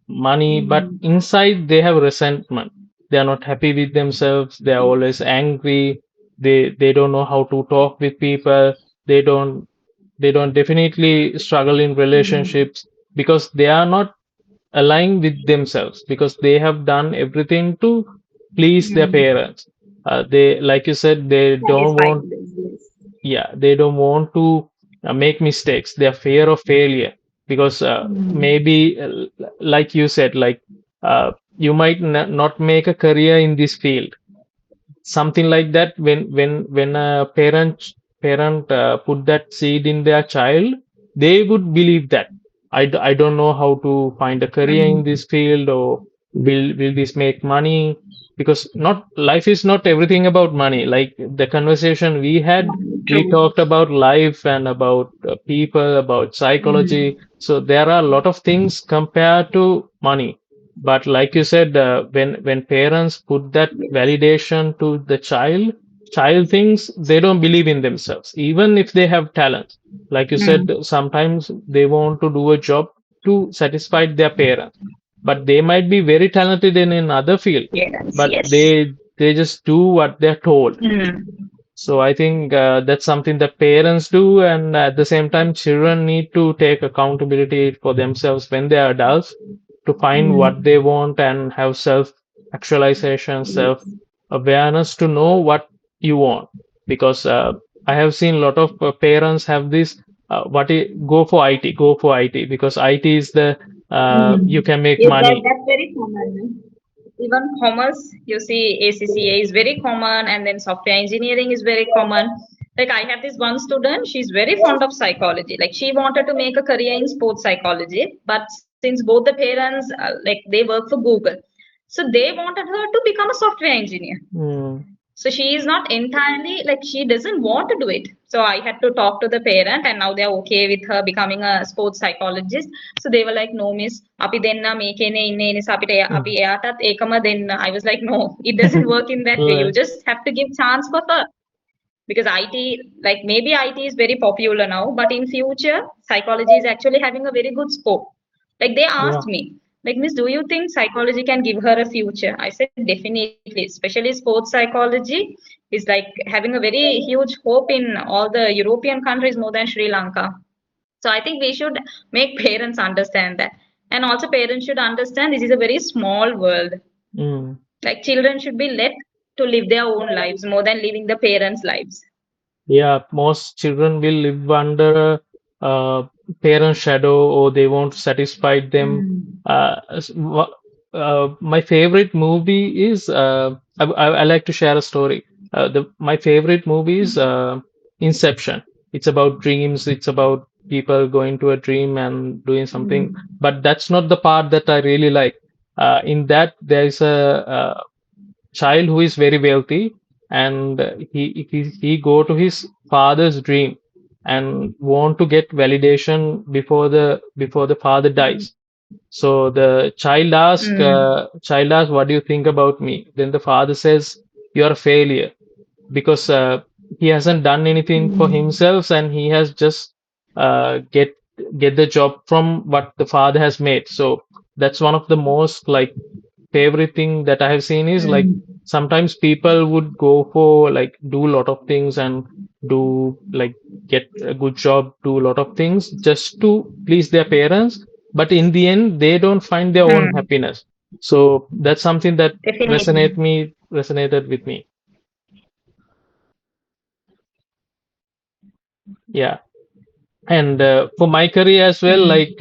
money, but Mm. inside they have resentment. They are not happy with themselves. They are Yes. always angry. They don't know how to talk with people. They don't they don't definitely struggle in Mm. relationships because they are not align with themselves because they have done everything to please their Mm. parents. They, like you said, they don't Satisfied want, this. Yes. yeah, they don't want to make mistakes. Their fear of failure because Mm. maybe, like you said, like you might not make a career in this field, something like that. When a parent put that seed in their child, they would believe that I don't know how to find a career in Mm. this field, or will this make money, because not life is not everything about money. Like the conversation we had, we True. talked about life and about people, about psychology. Mm. So there are a lot of things compared to money, but like you said, when parents put that Yes. validation to the child, child thinks they don't believe in themselves, even if they have talent. Like you said, Mm. sometimes they want to do a job to satisfy their parents, but they might be very talented in another field, Yes. but Yes. they just do what they're told. Mm. So I think that's something that parents do, and at the same time, children need to take accountability for themselves when they are adults to find what Mm. they want and have self-actualization, Yes. self-awareness to know what you want. Because I have seen a lot of parents have this go for IT, go for IT, because IT is the you Mm. can make Yes, money. that's very common. Even commerce, you see, ACCA is very common, and then software engineering is very common. Like I have this one student, she's very fond of psychology. Like she wanted to make a career in sports psychology, but since both the parents, like they work for Google, so they wanted her to become a software engineer. Mm, So she is not entirely like she doesn't want to do it. So I had to talk to the parent, and now they're okay with her becoming a sports psychologist. So they were like, "No, miss, api denna mekene inne nisa apita mm. api eyatat ekama denna." I was like, "No, it doesn't work in that way. You Right. just have to give chance for her." Because IT, like maybe IT is very popular now, but in future, psychology is actually having a very good scope. Like they Yeah. asked me, like, Miss, do you think psychology can give her a future? I said definitely, especially sports psychology is like having a very huge hope in all the European countries more than Sri Lanka. So I think we should make parents understand that. And also parents should understand this is a very small world. Mm. Like children should be let to live their own lives more than living the parents' lives. Yeah, most children will live under a parent shadow, or they won't satisfy them. Mm. My favorite movie is I like to share a story. My favorite movie is Inception. It's about dreams. It's about people going to a dream and doing something. Mm. But that's not the part that I really like. In that, there is a child who is very wealthy, and he go to his father's dream and want to get validation before the father dies. So the Mm. child asks, what do you think about me? Then the father says, you are a failure, because he hasn't done anything for Mm. himself, and he has just get the job from what the father has made. So that's one of the most like favorite thing that I have seen is like Mm. sometimes people would go for like do a lot of things and do like get a good job, do a lot of things just to please their parents, but in the end they don't find their own Mm. happiness. So that's something that Definitely. resonated with me. Yeah. And for my career as well, Mm. like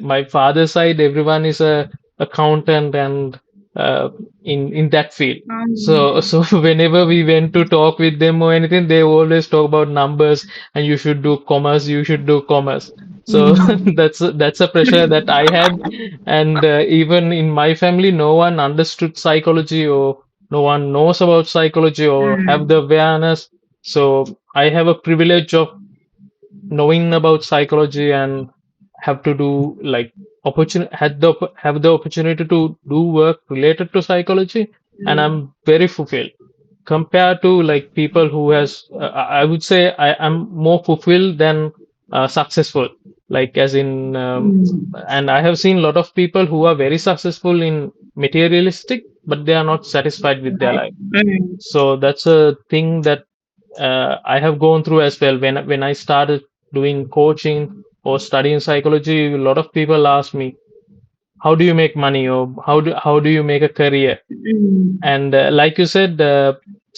my father's side, everyone is a accountant and uh, in that field. So Um, so whenever we went to talk with them or anything, they always talk about numbers and you should do commerce, you should do commerce. So mm. that's a pressure that I had, and even in my family, no one understood psychology or no one knows about psychology or have the Mm. awareness. So I have a privilege of knowing about psychology and have to do like have the opportunity to do work related to psychology, and Mm. I'm very fulfilled compared to like people who has I would say I am more fulfilled than successful, like as in Mm. and I have seen a lot of people who are very successful in materialistic but they are not satisfied with their Right. life. Mm. So that's a thing that I have gone through as well. When I started doing coaching or studying psychology, a lot of people ask me, "How do you make money?" or "How do you make a career?" Mm. And like you said,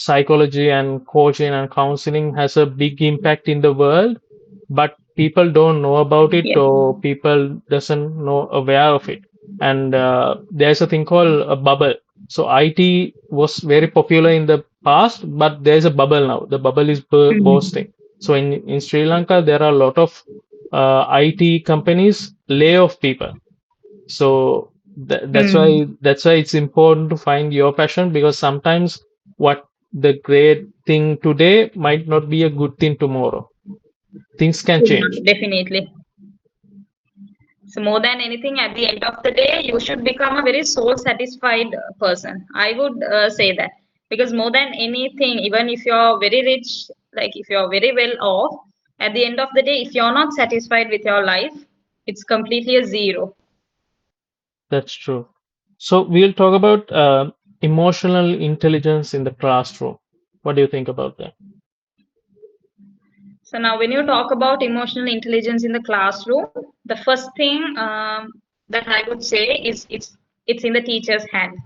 psychology and coaching and counseling has a big impact in the world, but people don't know about it Yes. or people doesn't know aware of it. And there's a thing called a bubble. So IT was very popular in the past, but there's a bubble now. The bubble is bursting. Mm. So in Sri Lanka, there are a lot of IT companies lay off people, so Mm. that's why it's important to find your passion, because sometimes what the great thing today might not be a good thing tomorrow. Things can change. Definitely. So more than anything, at the end of the day, you should become a very soul satisfied person. I would say that, because more than anything, even if you're very rich, like if you're very well off, at the end of the day, if you're not satisfied with your life, it's completely a zero. That's true. So we'll talk about emotional intelligence in the classroom. What do you think about that? So now, when you talk about emotional intelligence in the classroom, the first thing that I would say is it's in the teacher's hand.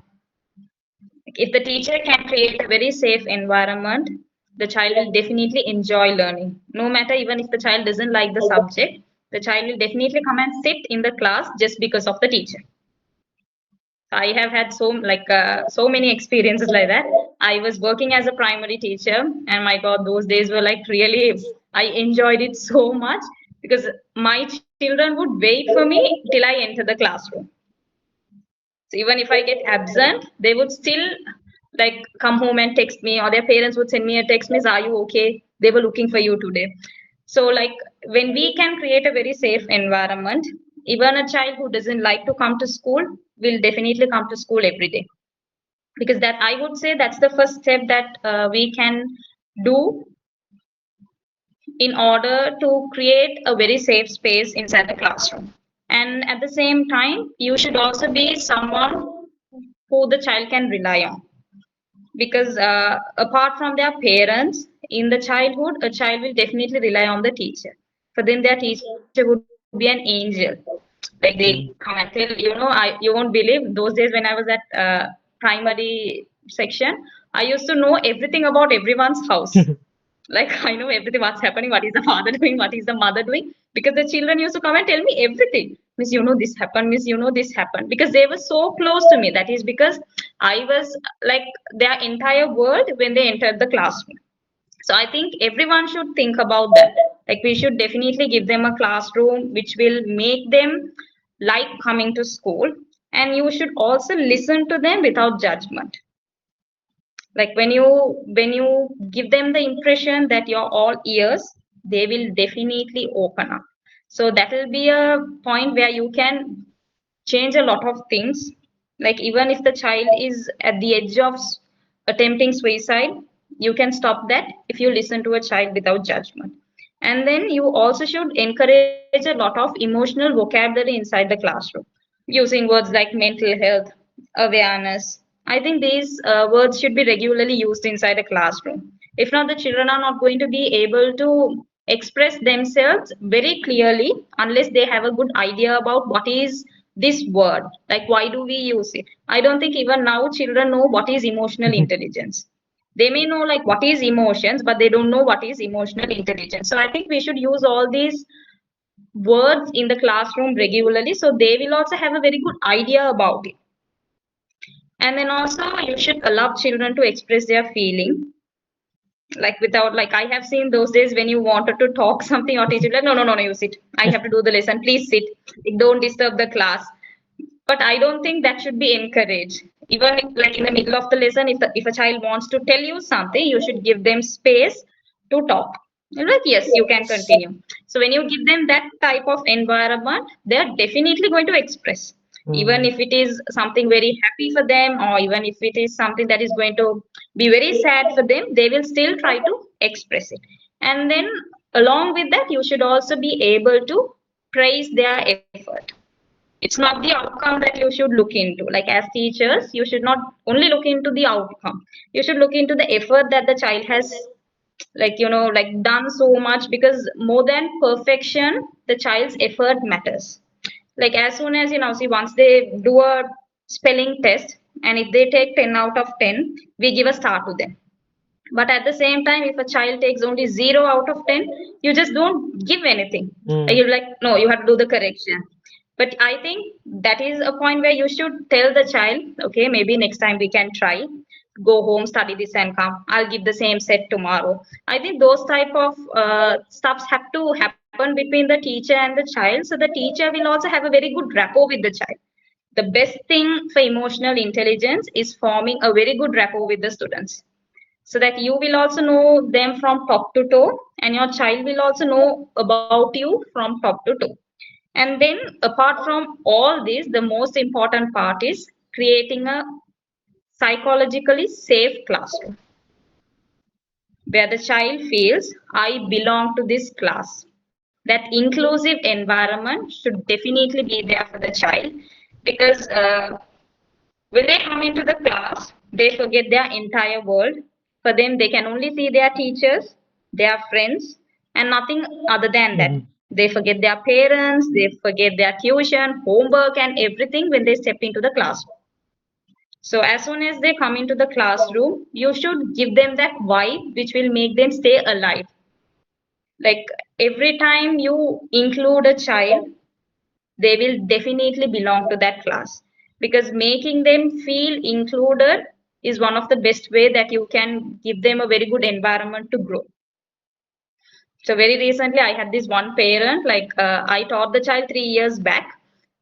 If the teacher can create a very safe environment, the child will definitely enjoy learning. No matter even if the child doesn't like the subject, the child will definitely come and sit in the class just because of the teacher. I have had so many experiences like that. I was working as a primary teacher, and my God, those days were like really. I enjoyed it so much because my children would wait for me till I enter the classroom. So even if I get absent, they would still like come home and text me, or their parents would send me a text, Miss, are you okay? They were looking for you today. So like when we can create a very safe environment, even a child who doesn't like to come to school will definitely come to school every day. Because that I would say that's the first step that we can do in order to create a very safe space inside the classroom. And at the same time, you should also be someone who the child can rely on, because apart from their parents, in the childhood a child will definitely rely on the teacher. For them their teacher would be an angel. Like they come and tell, you won't believe those days when I was at primary section, I used to know everything about everyone's house. Like I know everything, what's happening, what is the father doing, what is the mother doing, because the children used to come and tell me everything. Miss, this happened, miss, this happened, because they were so close to me. That is because I was like their entire world when they entered the classroom. So I think everyone should think about that. Like we should definitely give them a classroom which will make them like coming to school, and you should also listen to them without judgment. Like when you give them the impression that you're all ears, they will definitely open up. So that will be a point where you can change a lot of things. Like even if the child is at the edge of attempting suicide, you can stop that if you listen to a child without judgment. And then you also should encourage a lot of emotional vocabulary inside the classroom, using words like mental health, awareness. I think these words should be regularly used inside a classroom. If not, the children are not going to be able to express themselves very clearly unless they have a good idea about what is this word. Like, why do we use it? I don't think even now children know what is emotional intelligence. They may know like what is emotions, but they don't know what is emotional intelligence. So I think we should use all these words in the classroom regularly so they will also have a very good idea about it. And then also you should allow children to express their feeling, like without, like I have seen those days when you wanted to talk something or teach it, like no, no, no, no, you sit, I have to do the lesson, please sit, like, don't disturb the class. But I don't think that should be encouraged. Even if, like in the middle of the lesson, if a child wants to tell you something, you should give them space to talk. You're like, yes, you can continue. So when you give them that type of environment, they are definitely going to express. Even Mm, if it is something very happy for them, or even if it is something that is going to be very sad for them, they will still try to express it. And then along with that, you should also be able to praise their effort. It's not the outcome that you should look into. Like as teachers, you should not only look into the outcome. You should look into the effort that the child has, like, like done so much, because more than perfection, the child's effort matters. Like as soon as, see, once they do a spelling test, and if they take 10 out of 10, we give a star to them. But at the same time, if a child takes only 0 out of 10, you just don't give anything. mm, You're like, no, you have to do the correction. But I think that is a point where you should tell the child, okay, maybe next time we can try. Go home, study this, and come. I'll give the same set tomorrow. I think those type of stuffs have to happen between the teacher and the child. So the teacher will also have a very good rapport with the child. The best thing for emotional intelligence is forming a very good rapport with the students, so that you will also know them from top to toe, and your child will also know about you from top to toe. And then apart from all this, the most important part is creating a psychologically safe classroom where the child feels I belong to this class. That inclusive environment should definitely be there for the child, because when they come into the class, they forget their entire world. For them, they can only see their teachers, their friends, and nothing other than that. mm. They forget their parents, they forget their tuition, homework, and everything when they step into the classroom. So, as soon as they come into the classroom, you should give them that vibe which will make them stay alive. Like every time you include a child, they will definitely belong to that class, because making them feel included is one of the best way that you can give them a very good environment to grow. So very recently I had this one parent, like I taught the child 3 years back,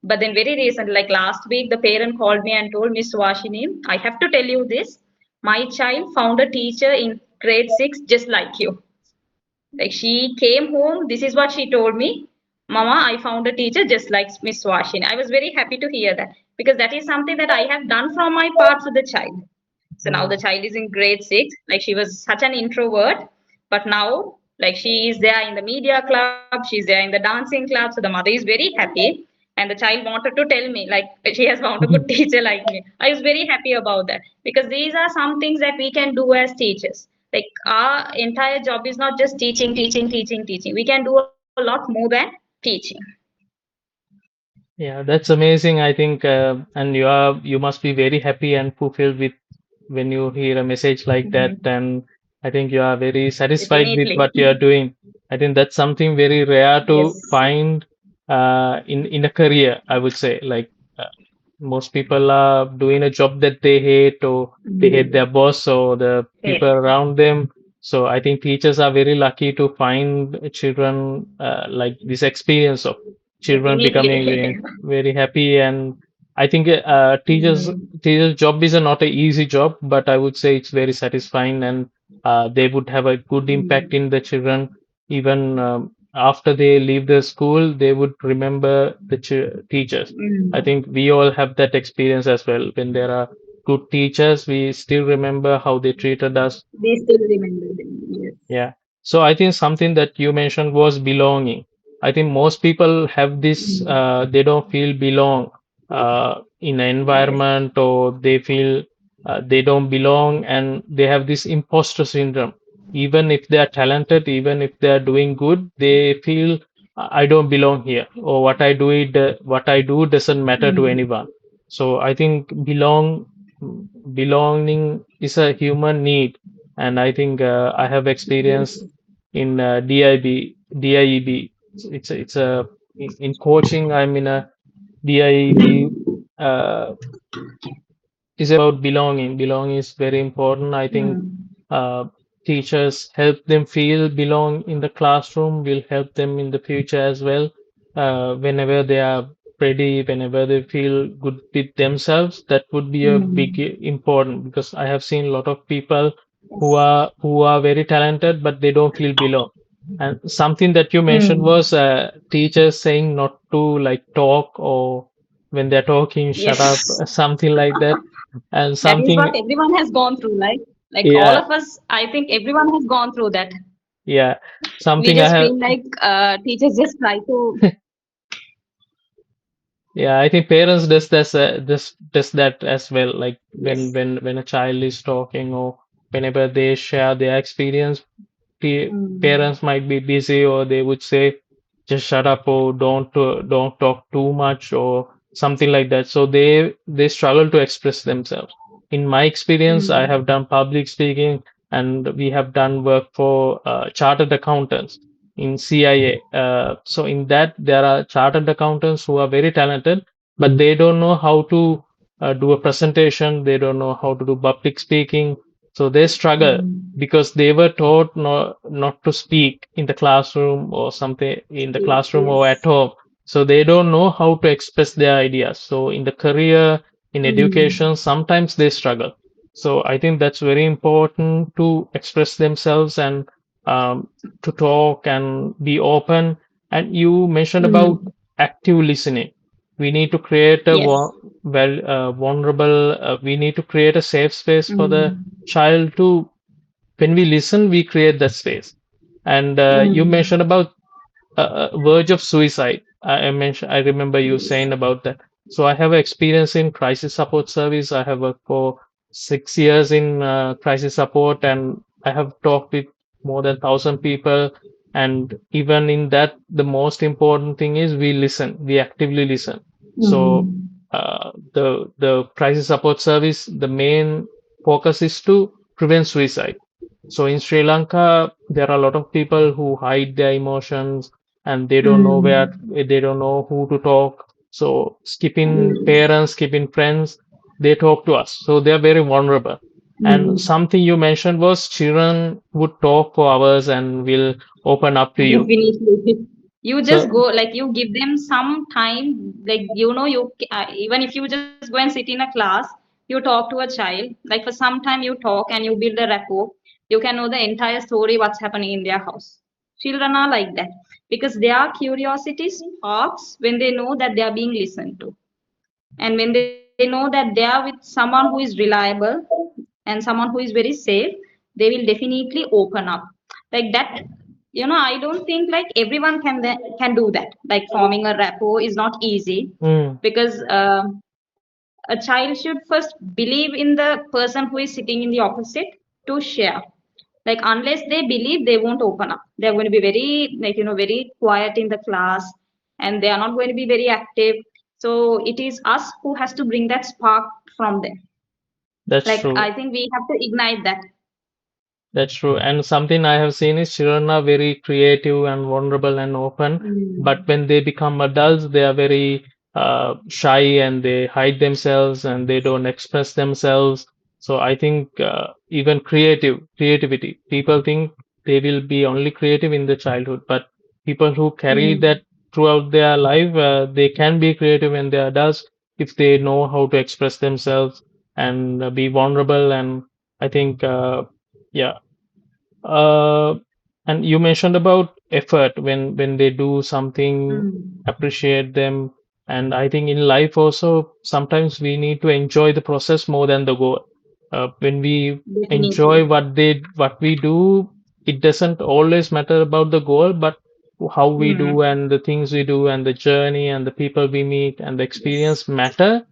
but then very recent, like last week, the parent called me and told, Miss Suwashini, I have to tell you this, my child found a teacher in grade 6 just like you. Like she came home, this is what she told me. Mama, I found a teacher just like Miss Washington. I was very happy to hear that, because that is something that I have done from my part for the child. So now the Mm. child is in grade 6. Like she was such an introvert, but now like she is there in the media club, she's there in the dancing club. So the mother is very happy. And the child wanted to tell me like she has found a good teacher like me. I was very happy about that, because these are some things that we can do as teachers. Like our entire job is not just teaching, teaching, teaching, teaching. We can do a lot more than teaching. Yeah, that's amazing. I think, and you must be very happy and fulfilled with when you hear a message like that, Mhm. and I think you are very satisfied with Definitely. what you are doing. I think that's something very rare to Yes. find in a career, I would say. Like most people are doing a job that they hate, or they hate their Mm. boss or the people Hey, around them. So I think teachers are very lucky to find children like this experience of children becoming definitely. very, very happy. And I think Mm. teachers job is a not an easy job, but I would say it's very satisfying, and they would have a good impact Mm. in the children. Even after they leave the school, they would remember the teachers. I Mm. think we all have that experience as well. When there are good teachers, we still remember how they treated us. They still remember them. Yes. Yeah. So I think something that you mentioned was belonging. I think most people have this, Mm. they don't feel belong in an Yes. environment, or they feel they don't belong, and they have this imposter syndrome. Even if they are talented, even if they are doing good, they feel I don't belong here, or what I do doesn't matter to Mm. anyone. So I think belonging is a human need, and I think I have Yes. experience in DIEB. It's a in coaching. I'm in a DIEB. Uh, is about belonging. Belonging is very important. I think Mm. uh, teachers help them feel belong in the classroom. Will help them in the future as well. Whenever they are ready, whenever they feel good with themselves, that would be a big Mm. important, because I have seen a lot of people Yes. who are very talented, but they don't feel belong. And something that you mentioned Mm. was teachers saying not to like talk, or when they're talking, shut up, Yes. something like that. And That is what something, everyone has gone through, right? Like all yeah, of us, I think everyone has gone through that. yeah, We something I just have. feel like teachers just try to. Yeah, I think parents does that as well. Like Yes. when a child is talking, or whenever they share their experience, Mm. parents might be busy, or they would say, just shut up, or don't talk too much, or something like that. So they struggle to express themselves. In my experience, I have Mm. done public speaking, and we have done work for chartered accountants in CIA. So in that, there are chartered accountants who are very talented, but they don't know how to do a presentation. They don't know how to do public speaking. So they struggle Mm. because they were taught not to speak in the classroom, or something in the Speak. classroom or at Yes. home. So they don't know how to express their ideas. So in the career, in Mm. education, sometimes they struggle. So I think that's very important to express themselves, and um, to talk and be open. And you mentioned about Mm. active listening. We need to create a Yes. vulnerable, we need to create a safe space for the Mm. child to, when we listen, we create that space. And you Mm. mentioned about verge of suicide. I mentioned, I remember you Yes. saying about that. So I have experience in crisis support service. I have worked for 6 years in crisis support, and I have talked with more than 1,000 people. And even in that, the most important thing is we listen. We actively listen. So Mm. the crisis support service, the main focus is to prevent suicide. So in Sri Lanka, there are a lot of people who hide their emotions, and they don't know Mm. they don't know who to talk. So skipping Yes. parents, skipping friends, they talk to us. So they are very vulnerable. And Mm. something you mentioned was children would talk for hours and will open up to you. Definitely. You just So, go, like you give them some time, like even if you just go and sit in a class, you talk to a child, like for some time you talk and you build a rapport, you can know the entire story what's happening in their house. Children are like that because their curiosity sparks when they know that they are being listened to, and when they know that they are with someone who is reliable and someone who is very safe, they will definitely open up like that. I don't think like everyone can do that. Like forming a rapport is not easy mm, because a child should first believe in the person who is sitting in the opposite to share. Like unless they believe, they won't open up. They're going to be very, like, very quiet in the class, and they are not going to be very active. So it is us who has to bring that spark from them. that's Like true. I think we have to ignite that. That's true. And something I have seen is children are very creative and vulnerable and open, but Mm. when they become adults, they are very shy, and they hide themselves, and they don't express themselves. So I think even creativity, people think they will be only creative in the childhood, but people who carry Mm. that throughout their life, they can be creative when they are adults if they know how to express themselves and be vulnerable. And I think, yeah. Uh, and you mentioned about effort when they do something, Mm. appreciate them. And I think in life also, sometimes we need to enjoy the process more than the goal. When we enjoy Definitely. what we do, it doesn't always matter about the goal, but how we do, Mm. and the things we do, and the journey, and the people we meet, and the Yes. experience matter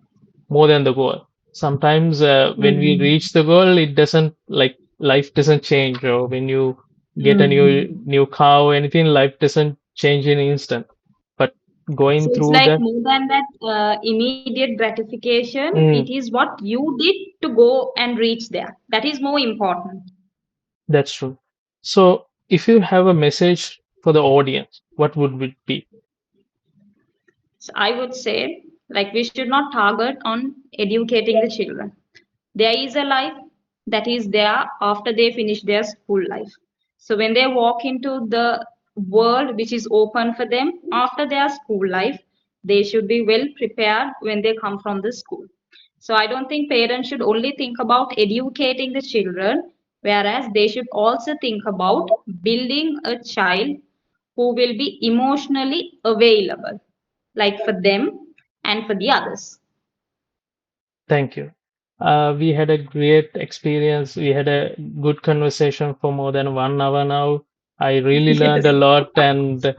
more than the goal. Sometimes when we Mm. reach the goal, it doesn't, like, life doesn't change. Or when you get a Mm. new car or anything, life doesn't change in an instant. But So going it's through like that, more than that immediate gratification. It mm, is what you did to go and reach there. That is more important. that's true. So if you have a message for the audience, what would it be? So I would say, like, we should not target on educating the children. There is a life that is there after they finish their school life. So when they walk into the world which is open for them after their school life, They should be well prepared when they come from the school. So I don't think parents should only think about educating the children, whereas they should also think about building a child who will be emotionally available, like for them and for the others. Thank you. We had a great experience. We had a good conversation for more than 1 hour now. I really learned a Yes. lot, and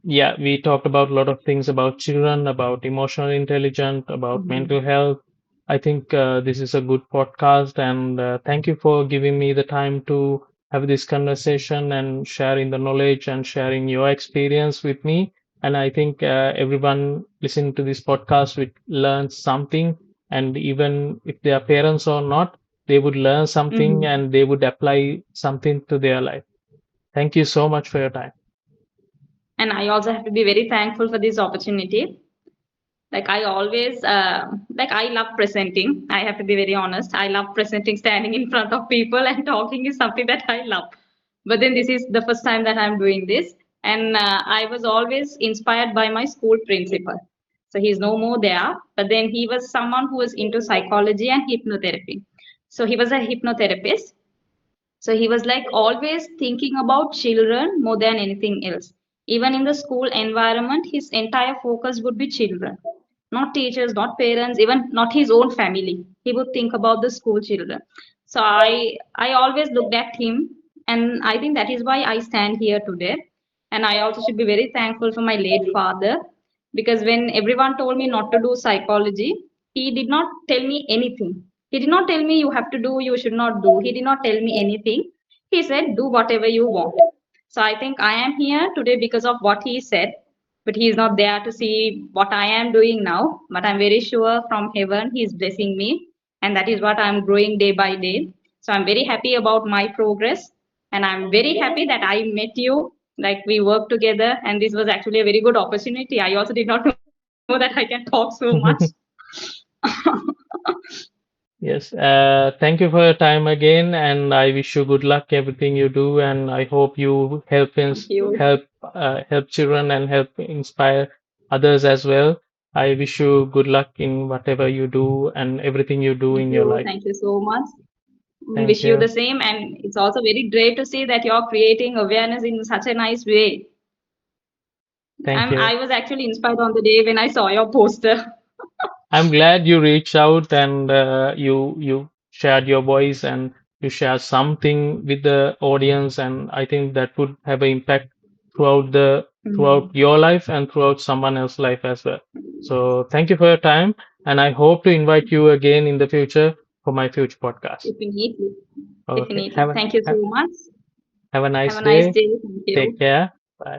yeah, we talked about a lot of things about children, about emotional intelligence, about mental Mhm. health. I think this is a good podcast, and thank you for giving me the time to have this conversation and sharing the knowledge and sharing your experience with me. And I think everyone listening to this podcast will learn something, and even if they are parents or not, they would learn something Mhm. and they would apply something to their life. Thank you so much for your time. And I also have to be very thankful for this opportunity. Like I always, like I love presenting. I have to be very honest. I love presenting, standing in front of people and talking is something that I love. But then this is the first time that I'm doing this. And I was always inspired by my school principal. So he's no more there, but then he was someone who was into psychology and hypnotherapy. So he was a hypnotherapist. So he was like always thinking about children more than anything else. Even in the school environment, his entire focus would be children, not teachers, not parents, even not his own family. He would think about the school children. So I always looked at him, and I think that is why I stand here today. And I also should be very thankful for my late father, because when everyone told me not to do psychology, he did not tell me anything. He did not tell me you have to do, you should not do. He did not tell me anything. He said, do whatever you want. So I think I am here today because of what he said, but he is not there to see what I am doing now. But I'm very sure from heaven he is blessing me, and that is what I'm growing day by day. So I'm very happy about my progress, and I'm very happy that I met you. Like we worked together, and this was actually a very good opportunity. I also did not know that I can talk so much. Yes, thank you for your time again, and I wish you good luck everything you do, and I hope you Thank you. help children and help inspire others as well. I wish you good luck in whatever you do and everything you do Thank in your you. life. Thank you so much. Thank Wish you you. the same. And it's also very great to see that you're creating awareness in such a nice way. Thank you. I was actually inspired on the day when I saw your poster. I'm glad you reached out and you shared your voice and you share something with the audience, and I think that would have an impact throughout Mhm. your life and throughout someone else's life as well. So thank you for your time, and I hope to invite you again in the future for my future podcast. Definitely. Okay, Definitely. Thank you so much. have a Have nice a nice day. day. Thank Take you. care.